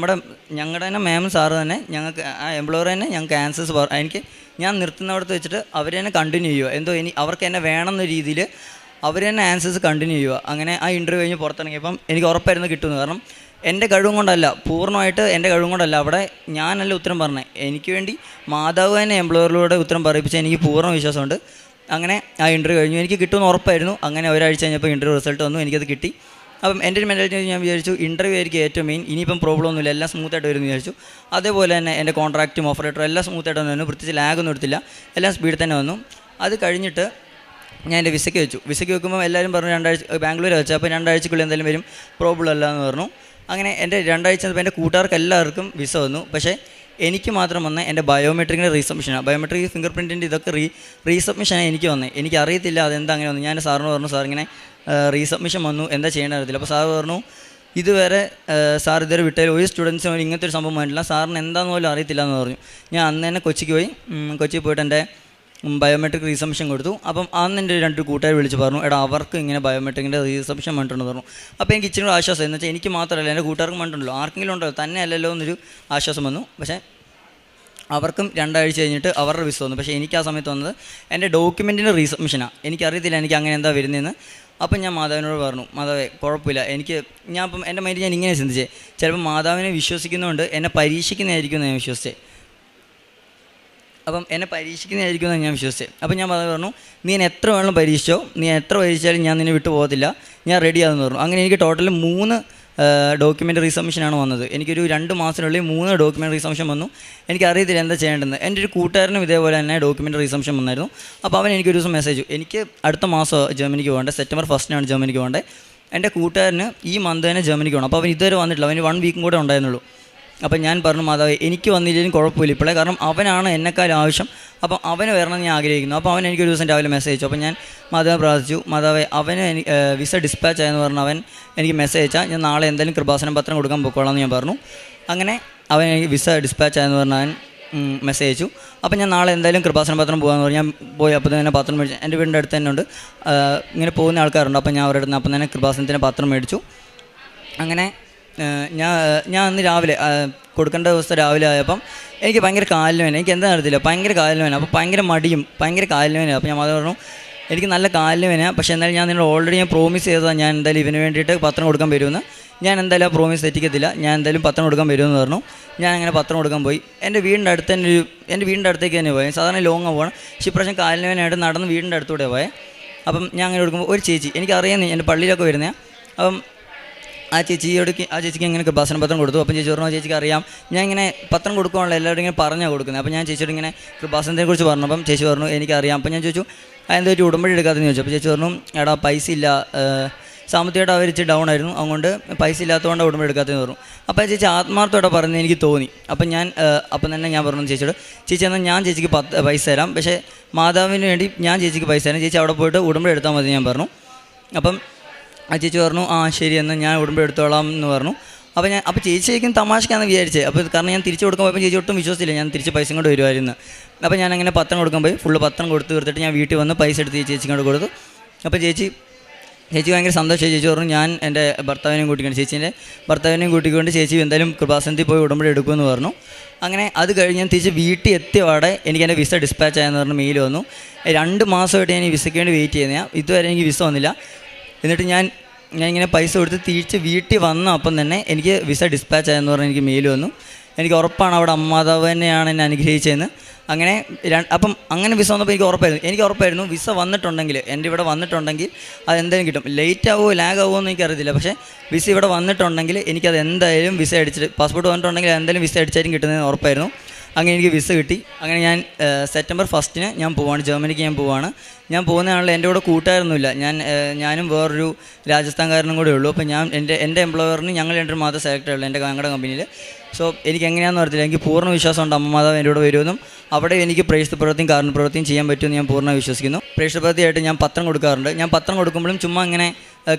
ഞങ്ങളുടെ തന്നെ മാം സാറ് തന്നെ ഞങ്ങൾക്ക്, ആ എംപ്ലോയർ തന്നെ ഞങ്ങൾക്ക് ആൻസേഴ്സ് എനിക്ക് ഞാൻ നിർത്തുന്നിടത്ത് വെച്ചിട്ട് അവർ തന്നെ കണ്ടിന്യൂ ചെയ്യുക. എന്തോ അവർക്ക് എന്നെ വേണമെന്ന രീതിയിൽ അവർ തന്നെ ആൻസേഴ്സ് കണ്ടിന്യൂ ചെയ്യുക. അങ്ങനെ ആ ഇൻ്റർവ്യൂ കഴിഞ്ഞ് പുറത്തിറങ്ങിയപ്പം എനിക്ക് ഉറപ്പായിരുന്നു കിട്ടുമെന്ന്. കാരണം എൻ്റെ കഴിവും കൊണ്ടല്ല, പൂർണ്ണമായിട്ട് എൻ്റെ കഴിവും കൊണ്ടല്ല, അവിടെ ഞാനല്ല ഉത്തരം പറഞ്ഞത്, എനിക്ക് വേണ്ടി മാതാവ് തന്നെ എംപ്ലോയറിലൂടെ ഉത്തരം പറയിപ്പിച്ച എനിക്ക് പൂർണ്ണ വിശ്വാസമുണ്ട്. അങ്ങനെ ആ ഇൻ്റർവ്യൂ കഴിഞ്ഞു, എനിക്ക് കിട്ടുമെന്ന് ഉറപ്പായിരുന്നു. അങ്ങനെ ഒരാഴ്ച കഴിഞ്ഞപ്പോൾ ഇൻ്റർവ്യൂ റിസൾട്ട് വന്നു, എനിക്കത് കിട്ടി. അപ്പം എൻ്റെ ഒരു മെൻറ്റാലിറ്റി ഞാൻ വിചാരിച്ചു ഇൻ്റർവ്യൂ ആയിരിക്കും ഏറ്റവും മെയിൻ, ഇനിയിപ്പം പ്രോബ്ലം ഒന്നുമില്ല, എല്ലാം സ്മൂത്തായിട്ട് വരുമെന്ന് വിചാരിച്ചു. അതേപോലെ തന്നെ എൻ്റെ കോൺട്രാക്റ്റും ഓഫർ ലെറ്ററും എല്ലാം സ്മൂത്തായിട്ട് വന്നു, പ്രത്യേകിച്ച് ലാഗൊന്നും എടുത്തില്ല, എല്ലാം സ്പീഡിൽ തന്നെ വന്നു. അത് കഴിഞ്ഞിട്ട് ഞാൻ എൻ്റെ വിസയ്ക്ക് വെച്ചു. വിസയ്ക്ക് വെക്കുമ്പോൾ എല്ലാവരും പറഞ്ഞു 2 ആഴ്ച ബാംഗ്ലൂർ വെച്ചു, അപ്പോൾ 2 ആഴ്ചക്കുള്ളിൽ എന്തായാലും വരും, പ്രോബ്ലം അല്ല എന്ന് പറഞ്ഞു. അങ്ങനെ എൻ്റെ 2 ആഴ്ച എൻ്റെ കൂട്ടുകാർക്ക് എല്ലാവർക്കും വിസ വന്നു. പക്ഷേ എനിക്ക് മാത്രം വന്നത് എൻ്റെ ബയോമെട്രിക്കിൻ്റെ റീസബ്മിഷനാണ്. ബയോമെട്രിക് ഫിംഗർ പ്രിൻറ്റിൻ്റെ ഇതൊക്കെ റീസബ്മിഷനാണ് എനിക്ക് വന്നത്. എനിക്കറിയത്തില്ല അതെന്താ അങ്ങനെ വന്നു. ഞാൻ സാറിന് പറഞ്ഞു, സാർ ഇങ്ങനെ റീസബ്മിഷൻ വന്നു, എന്താ ചെയ്യേണ്ടത് അറിയത്തില്ല. അപ്പോൾ സാർ പറഞ്ഞു, ഇതുവരെ സാർ ഇതുവരെ വിട്ടതിൽ ഒരു സ്റ്റുഡൻസിനും ഇങ്ങനത്തെ ഒരു സംഭവം വന്നിട്ടില്ല, സാറിന് എന്താണെന്ന് പോലും അറിയത്തില്ല എന്ന് പറഞ്ഞു. ഞാൻ അന്ന് തന്നെ കൊച്ചിക്ക് പോയി. കൊച്ചിയിൽ പോയിട്ട് എൻ്റെ ബയോമെട്രിക് റീസബ്മിഷൻ കൊടുത്തു. അപ്പം അന്ന് എൻ്റെ 2 കൂട്ടുകാർ വിളിച്ച് പറഞ്ഞു, എടാ അവർക്ക് ഇങ്ങനെ ബയോമെട്രിക്കിൻ്റെ റീസബ്മിഷൻ വേണ്ടിട്ടുണ്ടെന്ന് പറഞ്ഞു. അപ്പോൾ എനിക്ക് ഇച്ചിരി ആശ്വാസം, എന്ന് വെച്ചാൽ എനിക്ക് മാത്രമല്ല എൻ്റെ കൂട്ടുകാർക്കും വേണ്ടിട്ടുണ്ടല്ലോ, ആർക്കെങ്കിലും ഉണ്ടല്ലോ, തന്നെ അല്ലല്ലോ എന്നൊരു ആശ്വാസം വന്നു. പക്ഷേ അവർക്കും 2 ആഴ്ച കഴിഞ്ഞിട്ട് അവരുടെ വിസ വന്നു. പക്ഷേ എനിക്ക് ആ സമയത്ത് വന്നത് എൻ്റെ ഡോക്യുമെൻറ്റിൻ്റെ റീസബ്മിഷനാണ്. എനിക്കറിയത്തില്ല എനിക്ക് അങ്ങനെ എന്താ വരുന്നതെന്ന്. അപ്പം ഞാൻ മാതാവിനോട് പറഞ്ഞു, മാതാവേ കുഴപ്പമില്ല, ഞാൻ ഇപ്പം എൻ്റെ മൈൻഡ് ഞാൻ ഇങ്ങനെ ചിന്തിച്ചേ, ചിലപ്പോൾ മാതാവിനെ വിശ്വസിക്കുന്നതുകൊണ്ട് എന്നെ പരീക്ഷിക്കുന്നതായിരിക്കും എന്ന് ഞാൻ വിശ്വസിച്ചേ. അപ്പം എന്നെ പരീക്ഷിക്കുന്നതായിരിക്കും ഞാൻ വിശ്വസിച്ചത്. അപ്പം ഞാൻ പറഞ്ഞു, നീ എന്നെ എത്ര വേണം പരീക്ഷിച്ചോ, നീ എത്ര പരീക്ഷിച്ചാലും ഞാൻ നിന്നെ വിട്ടു പോകത്തില്ല, ഞാൻ റെഡിയാണെന്ന് പറഞ്ഞു. അങ്ങനെ എനിക്ക് ടോട്ടൽ 3 ഡോക്യുമെൻ്റ് റീസബ്മിഷനാണ് വന്നത്. എനിക്കൊരു 2 മാസത്തിനുള്ളിൽ 3 ഡോക്യുമെൻ്റ് റീസബ്മിഷൻ വന്നു. എനിക്കറിയത്തില്ല എന്താ ചെയ്യേണ്ടതെന്ന്. എൻ്റെ ഒരു കൂട്ടുകാരനും ഇതേപോലെ തന്നെ ഡോക്യുമെൻ്റ് റീസബ്മിഷൻ വന്നായിരുന്നു. അപ്പോൾ അവൻ എനിക്കൊരു ദിവസം മെസ്സേജ്, എനിക്ക് അടുത്ത മാസം ജർമ്മനിക്ക് പോകേണ്ടത്, സെപ്റ്റംബർ 1 ജർമ്മനിക്ക് പോകേണ്ടത്. എൻ്റെ കൂട്ടുകാരന് ഈ മന്ത് തന്നെ ജർമ്മനിക്ക് പോകണം. അപ്പോൾ അവൻ ഇതുവരെ വന്നിട്ടില്ല, അവന് 1 വീക്കും കൂടെ ഉണ്ടായിരുന്നുള്ളൂ. അപ്പം ഞാൻ പറഞ്ഞു, മാതാവേ എനിക്ക് വന്നില്ലെങ്കിലും കുഴപ്പമില്ല ഇപ്പോഴേ, കാരണം അവനാണ് എന്നെക്കാളും ആവശ്യം, അപ്പം അവന് വരണം ഞാൻ ആഗ്രഹിക്കുന്നു. അപ്പോൾ അവൻ എനിക്കൊരു ദിവസം രാവിലെ മെസ്സേജ് അയച്ചു. അപ്പം ഞാൻ മാതാവിനെ പ്രാർത്ഥിച്ചു, മാതാവേ അവന് വിസ ഡിസ്പാച്ച് ആയെന്ന് പറഞ്ഞ് അവൻ എനിക്ക് മെസ്സേജ് അയച്ചാൽ ഞാൻ നാളെ എന്തായാലും കൃപാസനം പത്രം കൊടുക്കാൻ പൊക്കോളാം എന്ന് ഞാൻ പറഞ്ഞു. അങ്ങനെ അവൻ എനിക്ക് വിസ ഡിസ്പാച്ച് ആയെന്ന് പറഞ്ഞ് അവൻ മെസ്സേജ് അയച്ചു. അപ്പം ഞാൻ നാളെ എന്തായാലും കൃപാസന പത്രം പോകാമെന്ന് പറഞ്ഞു. ഞാൻ പോയി. അപ്പോൾ തന്നെ പത്രം മേടിച്ചു. എൻ്റെ വീടിൻ്റെ അടുത്ത് തന്നെ ഉണ്ട് ഇങ്ങനെ പോകുന്ന ആൾക്കാരുണ്ട്. അപ്പം ഞാൻ അവരുടെ അടുത്ത് അപ്പം തന്നെ കൃപാസനത്തിൻ്റെ പത്രം മേടിച്ചു. അങ്ങനെ ഞാൻ അന്ന് രാവിലെ കൊടുക്കേണ്ട ദിവസം രാവിലെ ആയപ്പം എനിക്ക് ഭയങ്കര കാലിന് വേന, എനിക്ക് എന്താ അറിയത്തില്ല, ഭയങ്കര കാലിന് വേന. അപ്പോൾ ഭയങ്കര മടിയും ഭയങ്കര കാലിന് വേന. അപ്പോൾ ഞാൻ അത് പറഞ്ഞു, എനിക്ക് നല്ല കാലിന് വേന, പക്ഷേ എന്നാലും ഞാൻ നിന്നോട് ഓൾറെഡി ഞാൻ പ്രോമിസ് ചെയ്തതാണ് ഞാൻ എന്തായാലും ഇവന് വേണ്ടിയിട്ട് പത്രം കൊടുക്കാൻ വരുമെന്ന്. ഞാൻ എന്തായാലും ആ പ്രോമിസ് തെറ്റിക്കത്തില്ല, ഞാൻ എന്തായാലും പത്രം കൊടുക്കാൻ വരുമെന്ന് പറഞ്ഞു. ഞാൻ അങ്ങനെ പത്രം കൊടുക്കാൻ പോയി. എൻ്റെ വീടിൻ്റെ അടുത്തേക്ക് തന്നെ പോയി. സാധാരണ ലോങ്ങ് പോകണം, പക്ഷേ ഇപ്രാവശ്യം കാലിന് വേനായിട്ട് നടന്ന് വീടിൻ്റെ അടുത്തൂടെ പോയത്. അപ്പം ഞാൻ അങ്ങനെ കൊടുക്കുമ്പോൾ ഒരു ചേച്ചി, എനിക്കറിയാം എൻ്റെ പള്ളിയിലൊക്കെ വരുന്നതാണ്. അപ്പം ആ ചേച്ചിക്ക് ഇങ്ങനെ കൃപാസന പത്രം കൊടുത്തു. അപ്പം ചേച്ചി പറഞ്ഞു, ആ ചേച്ചിക്ക് അറിയാം ഞാൻ ഇങ്ങനെ പത്രം കൊടുക്കുകയാണല്ലോ, എല്ലാവരും ഇങ്ങനെ പറഞ്ഞാൽ കൊടുക്കുന്നത്. അപ്പോൾ ഞാൻ ചേച്ചിയോട് ഇങ്ങനെ കൃപാസനത്തെ കുറിച്ച് പറഞ്ഞു. അപ്പം ചേച്ചി പറഞ്ഞു എനിക്കറിയാം. അപ്പം ഞാൻ ചോദിച്ചു അതെന്താ ഒരു ഉടമ്പടി എടുക്കാത്തെന്ന് ചോദിച്ചു. അപ്പോൾ ചേച്ചി പറഞ്ഞു, എടാ പൈസ ഇല്ല, സാമ്പത്തികമായിട്ട് അവർ ഇച്ചിരി ഡൗൺ ആയിരുന്നു, അതുകൊണ്ട് പൈസ ഇല്ലാത്തതുകൊണ്ട് ഉടമ്പടി എടുക്കാത്തതെന്ന് പറഞ്ഞു. അപ്പോൾ ചേച്ചി ആത്മാർത്ഥത്തോടെ പറഞ്ഞ് എനിക്ക് തോന്നി. അപ്പം തന്നെ ഞാൻ പറഞ്ഞു ചേച്ചിയോട്, ചേച്ചി എന്നാൽ ഞാൻ ചേച്ചിക്ക് പൈസ തരാം, പക്ഷേ മാതാവിന് വേണ്ടി ഞാൻ ചേച്ചിക്ക് പൈസ തരാം, ചേച്ചി അവിടെ പോയിട്ട് ഉടമ്പടി എടുത്താൽ മതി ഞാൻ പറഞ്ഞു. അപ്പം ആ ചേച്ചി പറഞ്ഞു, ആ ശരി എന്നാൽ ഞാൻ ഉടമ്പടി എടുത്തോളാം എന്ന് പറഞ്ഞു. അപ്പോൾ ചേച്ചിക്കും തമാശക്കാന്ന് വിചാരിച്ചത്. അപ്പോൾ കാരണം ഞാൻ തിരിച്ച് കൊടുക്കാൻ പോയപ്പോൾ ചേച്ചി ഒട്ടും വിശ്വസിച്ചില്ല ഞാൻ തിരിച്ച് പൈസ കൊണ്ട് വരുമായിരുന്നു. അപ്പോൾ ഞാൻ അങ്ങനെ പത്രം കൊടുക്കാൻ പോയി. ഫുള്ള് പത്രം കൊടുത്ത് തീർത്തിട്ട് ഞാൻ വീട്ടിൽ വന്ന് പൈസ എടുത്ത് ചേച്ചിക്ക് കൊണ്ട് കൊടുത്തു. അപ്പോൾ ചേച്ചി ചേച്ചി ഭയങ്കര സന്തോഷമായി. ചേച്ചി പറഞ്ഞു ഞാൻ എൻ്റെ ഭർത്താവിനെയും കൂട്ടിക്കൊണ്ട് ചേച്ചീൻ്റെ ഭർത്താവിനെയും കൂട്ടിക്കൊണ്ട് ചേച്ചി എന്തായാലും കൃപാസനത്തിൽ പോയി ഉടമ്പടി എടുക്കുമെന്ന് പറഞ്ഞു. അങ്ങനെ അത് കഴിഞ്ഞ് ഞാൻ തിരിച്ച് വീട്ടിൽ എത്തിയപാടെ എനിക്ക് എൻ്റെ വിസ ഡിസ്പാച്ച് ആയെന്ന് പറഞ്ഞ് മെയിൽ വന്നു. 2 മാസമായിട്ട് ഞാൻ ഈ വിസയ്ക്ക് വേണ്ടി വെയിറ്റ് ചെയ്യുന്നതാണ്. ഇതുവരെ എനിക്ക് വിസ വന്നില്ല. എന്നിട്ട് ഞാൻ ഇങ്ങനെ പൈസ കൊടുത്ത് തിരിച്ച് വീട്ടിൽ വന്ന അപ്പം തന്നെ എനിക്ക് വിസ ഡിസ്പാച്ച് ആയെന്ന് പറഞ്ഞ് എനിക്ക് മെയിൽ വന്നു. എനിക്ക് ഉറപ്പാണ് അവിടെ അമ്മ മാതാവ് തന്നെയാണ് എന്നെ അനുഗ്രഹിച്ചതെന്ന്. അങ്ങനെ അപ്പം അങ്ങനെ വിസ വന്നപ്പോൾ എനിക്ക് ഉറപ്പായിരുന്നു വിസ വന്നിട്ടുണ്ടെങ്കിൽ, എൻ്റെ ഇവിടെ വന്നിട്ടുണ്ടെങ്കിൽ അതെന്തായാലും കിട്ടും. ലേറ്റ് ആവുമോ ലാഗ് ആവുമോ എന്ന് എനിക്കറിയത്തില്ല. പക്ഷേ വിസ ഇവിടെ വന്നിട്ടുണ്ടെങ്കിൽ എനിക്കത് എന്തായാലും വിസ അടിച്ചിട്ട് പാസ്പോർട്ട് വന്നിട്ടുണ്ടെങ്കിൽ എന്തായാലും വിസ അടിച്ചായിരിക്കും കിട്ടുന്നതെന്ന് ഉറപ്പായിരുന്നു. അങ്ങനെ എനിക്ക് വിസ കിട്ടി. അങ്ങനെ ഞാൻ സെപ്റ്റംബർ 1 ഞാൻ പോവാണ്, ജർമ്മനിക്ക് ഞാൻ പോവാണ്. ഞാൻ പോകുന്നതാണല്ലോ എൻ്റെ കൂടെ കൂട്ടുകാരൊന്നുമില്ല. ഞാനും വേറൊരു രാജസ്ഥാൻകാരനും കൂടെ ഉള്ളൂ. അപ്പോൾ എൻ്റെ എംപ്ലോയറിന് ഞങ്ങൾ 2 മാത്രം സെലക്ട് ആയുള്ളൂ ഞങ്ങളുടെ കമ്പനിയിൽ. സോ എനിക്ക് എങ്ങനെയാണെന്ന് അറിയത്തില്ല. എനിക്ക് പൂർണ്ണ വിശ്വാസമുണ്ട് അമ്മ മാതാവ് എൻ്റെ കൂടെ വരുമെന്നും അവിടെ എനിക്ക് പ്രേക്ഷിത പ്രവൃത്തിയും കാരണ പ്രവൃത്തിയും ചെയ്യാൻ പറ്റുമെന്ന് ഞാൻ പൂർണ്ണ വിശ്വസിക്കുന്നു. പ്രേക്ഷിത പ്രവൃത്തിയായിട്ട് ഞാൻ പത്രം കൊടുക്കാറുണ്ട്. ഞാൻ പത്രം കൊടുക്കുമ്പോഴും ചുമ്മാ ഇങ്ങനെ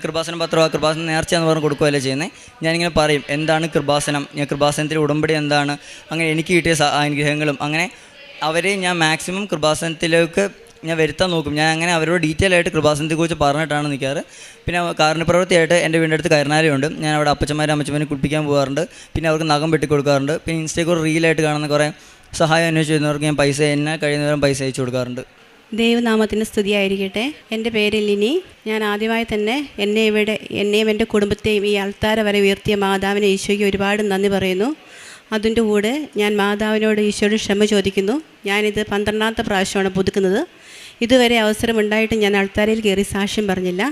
കൃപാസനം പത്രം, കൃപാസനം നേർച്ചയെന്ന് പറഞ്ഞ് കൊടുക്കുകയല്ലേ ചെയ്യുന്നത്. ഞാനിങ്ങനെ പറയും എന്താണ് കൃപാസനം, ഞാൻ കൃപാസനത്തിൽ ഉടമ്പടി എന്താണ്, അങ്ങനെ എനിക്ക് കിട്ടിയ അനുഗ്രഹങ്ങളും അങ്ങനെ അവരെ ഞാൻ മാക്സിമം കൃപാസനത്തിലേക്ക് ഞാൻ വരുത്താൻ നോക്കും. ഞാൻ അങ്ങനെ അവരോട് ഡീറ്റെയിൽ ആയിട്ട് കൃപാസനത്തെക്കുറിച്ച് പറഞ്ഞിട്ടാണ് നിൽക്കാറ്. പിന്നെ കാരുണ്യപ്രവൃത്തിയായിട്ട് എൻ്റെ വീടിൻ്റെ അടുത്ത് കരുനാലയുണ്ട്. ഞാൻ അവിടെ അമ്മച്ചമാരെ കുളിപ്പിക്കാൻ പോകാറുണ്ട്. പിന്നെ അവർക്ക് നഖം വെട്ടി കൊടുക്കാറുണ്ട്. പിന്നെ ഇൻസ്റ്റയിൽ ഒരു റീലായിട്ട് കാണുന്ന കുറേ സഹായം അന്വേഷിച്ച് വരുന്നവർക്ക് ഞാൻ പൈസ എന്നെ കഴിയുന്നവരും പൈസ അയച്ചു കൊടുക്കാറുണ്ട്. ദൈവനാമത്തിന് സ്തുതിയായിരിക്കട്ടെ. എൻ്റെ പേര് ലിനി. ഞാൻ ആദ്യമായി തന്നെ എന്നെയും എൻ്റെ കുടുംബത്തെയും ഈ അൾത്താര വരെ ഉയർത്തിയ മാതാവിനെ ഈശോയ്ക്ക് ഒരുപാട് നന്ദി പറയുന്നു. അതിൻ്റെ കൂടെ ഞാൻ മാതാവിനോട് ഈശോയോട് ക്ഷമ ചോദിക്കുന്നു. ഞാനിത് 12ാമത്തെ പ്രാവശ്യമാണ് പുതുക്കുന്നത്. ഇതുവരെ അവസരമുണ്ടായിട്ട് ഞാൻ അൾത്താരയിൽ കയറി സാക്ഷ്യം പറഞ്ഞില്ല.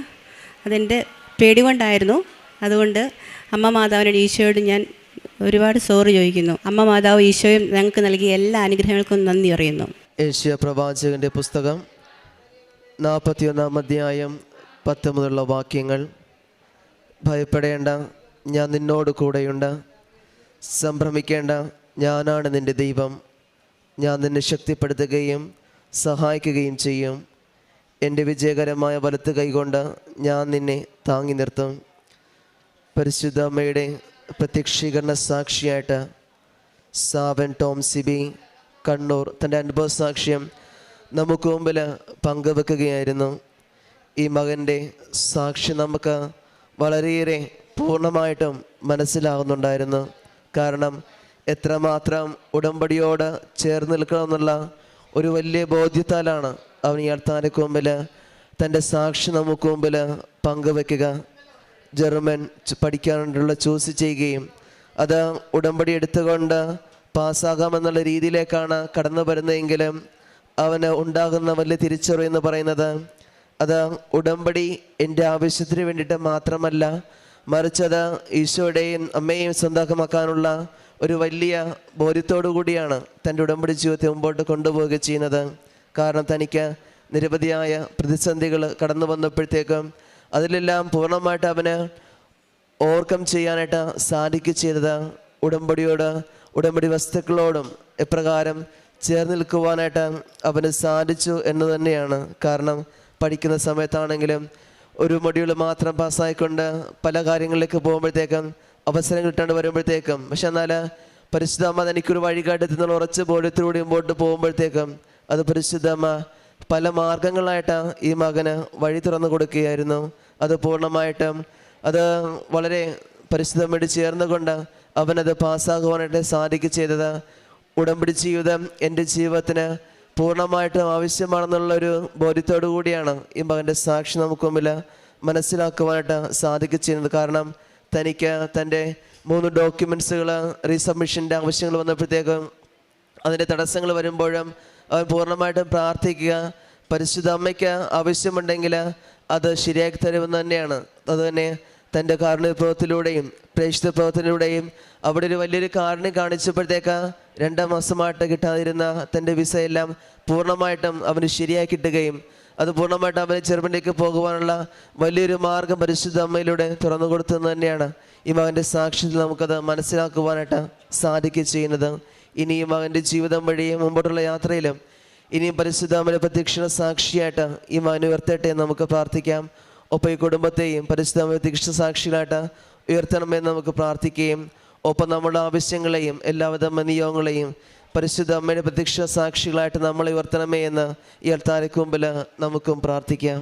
അതെൻ്റെ പേടി കൊണ്ടായിരുന്നു. അതുകൊണ്ട് അമ്മ മാതാവിനോട് ഈശോയോട് ഞാൻ ഒരുപാട് സോറി ചോദിക്കുന്നു. അമ്മ മാതാവ് ഈശോയും ഞങ്ങൾക്ക് നൽകിയ എല്ലാ അനുഗ്രഹങ്ങൾക്കും നന്ദി അറിയുന്നു. ഏഷ്യ പ്രവാചകൻ്റെ പുസ്തകം 41-ാം അധ്യായം 10 മുതലുള്ള വാക്യങ്ങൾ. ഭയപ്പെടേണ്ട, ഞാൻ നിന്നോട് കൂടെയുണ്ട്. സംഭ്രമിക്കേണ്ട, ഞാനാണ് നിൻ്റെ ദൈവം. ഞാൻ നിന്നെ ശക്തിപ്പെടുത്തുകയും സഹായിക്കുകയും ചെയ്യും. എൻ്റെ വിജയകരമായ വലത്ത് കൈകൊണ്ട് ഞാൻ നിന്നെ താങ്ങി നിർത്തും. പരിശുദ്ധ അമ്മയുടെ പ്രത്യക്ഷീകരണ സാക്ഷിയായിട്ട് സാവൻ ടോം സിബി കണ്ണൂർ തൻ്റെ അനുഭവ സാക്ഷ്യം നമുക്ക് മുമ്പിൽ പങ്കുവെക്കുകയായിരുന്നു. ഈ മകൻ്റെ സാക്ഷി നമുക്ക് വളരെയേറെ പൂർണ്ണമായിട്ടും മനസ്സിലാകുന്നുണ്ടായിരുന്നു. കാരണം എത്രമാത്രം ഉടമ്പടിയോട് ചേർന്ന് നിൽക്കണമെന്നുള്ള ഒരു വലിയ ബോധ്യത്താലാണ് അവൻ ഈ അൾത്താരയ്ക്ക് മുമ്പിൽ തൻ്റെ സാക്ഷി നമുക്ക് മുമ്പിൽ പങ്കുവെക്കുക. ജർമ്മൻ പഠിക്കാനുള്ള ചൂസ് ചെയ്യുകയും അത് ഉടമ്പടി എടുത്തുകൊണ്ട് പാസ്സാകാമെന്നുള്ള രീതിയിലേക്കാണ് കടന്നു വരുന്നതെങ്കിലും അവന് ഉണ്ടാകുന്ന വലിയ തിരിച്ചറിവെന്ന് പറയുന്നത് അത് ഉടമ്പടി എൻ്റെ ആവശ്യത്തിന് വേണ്ടിയിട്ട് മാത്രമല്ല, മറിച്ചത് ഈശോയുടെയും അമ്മയെയും സ്വന്തമാക്കാനുള്ള ഒരു വലിയ ബോധ്യത്തോടു കൂടിയാണ് തൻ്റെ ഉടമ്പടി ജീവിതത്തെ മുമ്പോട്ട് കൊണ്ടുപോവുക ചെയ്യുന്നത്. കാരണം തനിക്ക് നിരവധിയായ പ്രതിസന്ധികൾ കടന്നു വന്നപ്പോഴത്തേക്കും അതിലെല്ലാം പൂർണ്ണമായിട്ട് അവന് ഓവർകം ചെയ്യാനായിട്ട് സാധിക്കുക ചെയ്തത് ഉടമ്പടി വസ്തുക്കളോടും എപ്രകാരം ചേർന്ന് നിൽക്കുവാനായിട്ട് അവന് സാധിച്ചു എന്ന് തന്നെയാണ്. കാരണം പഠിക്കുന്ന സമയത്താണെങ്കിലും ഒരു മൊഡ്യൂൾ മാത്രം പാസ്സായിക്കൊണ്ട് പല കാര്യങ്ങളിലേക്ക് പോകുമ്പോഴത്തേക്കും അവസരം കിട്ടാണ്ട് വരുമ്പോഴത്തേക്കും, പക്ഷെ എന്നാൽ പരിശുദ്ധമ്മ തനിക്കൊരു വഴികാട്ടി എന്നുള്ള ഉറച്ച ബോധ്യത്തിലൂടെ മുമ്പോട്ട് പോകുമ്പോഴത്തേക്കും അത് പരിശുദ്ധമ്മ പല മാർഗങ്ങളായിട്ട് ഈ മകന് വഴി തുറന്നു കൊടുക്കുകയായിരുന്നു. അത് പൂർണ്ണമായിട്ടും അത് വളരെ പരിശുദ്ധമ്മയോട് ചേർന്നുകൊണ്ട് അവനത് പാസ്സാകുവാനായിട്ട് സാധിക്കുക ചെയ്തത് ഉടമ്പടി ജീവിതം എൻ്റെ ജീവിതത്തിന് പൂർണ്ണമായിട്ടും ആവശ്യമാണെന്നുള്ളൊരു ബോധ്യത്തോടു കൂടിയാണ് ഈ മകൻ്റെ സാക്ഷി നമുക്ക് മുമ്പിൽ മനസ്സിലാക്കുവാനായിട്ട് സാധിക്കുക ചെയ്യുന്നത്. കാരണം തനിക്ക് തൻ്റെ 3 ഡോക്യുമെൻറ്റ്സുകൾ റീസബ്മിഷൻ്റെ ആവശ്യങ്ങൾ വന്നപ്പോഴത്തേക്കും അതിൻ്റെ തടസ്സങ്ങൾ വരുമ്പോഴും അവൻ പൂർണ്ണമായിട്ടും പ്രാർത്ഥിക്കുക. പരിശുദ്ധ അമ്മയ്ക്ക് ആവശ്യമുണ്ടെങ്കിൽ അത് ശരിയാക്കി തരുമെന്ന് തന്നെയാണ്. അതുതന്നെ തൻ്റെ കാരുണ്യപ്രവൃത്തിയിലൂടെയും പ്രേക്ഷിത പ്രവർത്തനത്തിലൂടെയും അവിടെ ഒരു വലിയൊരു കാരുണ്യം കാണിച്ചപ്പോഴത്തേക്ക് 2 മാസമായിട്ട് കിട്ടാതിരുന്ന തൻ്റെ വിസയെല്ലാം പൂർണ്ണമായിട്ടും അവന് ശരിയാക്കി കിട്ടുകയും അത് പൂർണ്ണമായിട്ടും അവന് ജർമ്മനിലേക്ക് പോകുവാനുള്ള വലിയൊരു മാർഗം പരിശുദ്ധ അമ്മയിലൂടെ തുറന്നു കൊടുത്തെന്ന് തന്നെയാണ് ഈ മകൻ്റെ സാക്ഷ്യത്തിൽ നമുക്കത് മനസ്സിലാക്കുവാനായിട്ട് സാധിക്കുക ചെയ്യുന്നത്. ഇനിയും മകൻ്റെ ജീവിതം വഴിയും മുമ്പോട്ടുള്ള യാത്രയിലും ഇനിയും പരിശുദ്ധ അമ്മയുടെ പ്രത്യക്ഷ സാക്ഷിയായിട്ട് ഈ മകനെ ഉയർത്തട്ടെ എന്ന് നമുക്ക് പ്രാർത്ഥിക്കാം. ഒപ്പം ഈ കുടുംബത്തെയും പരിശുദ്ധ അമ്മയുടെ പ്രത്യക്ഷ സാക്ഷികളായിട്ട് ഉയർത്തണമെന്ന് നമുക്ക് പ്രാർത്ഥിക്കുകയും ഒപ്പം നമ്മുടെ ആവശ്യങ്ങളെയും എല്ലാവിധ നിയോഗങ്ങളെയും പരിശുദ്ധ അമ്മയുടെ പ്രത്യക്ഷ സാക്ഷികളായിട്ട് നമ്മളെ ഉയർത്തണമേ എന്ന് ഈ അൾത്താരയ്ക്ക് മുമ്പിൽ നമുക്കും പ്രാർത്ഥിക്കാം.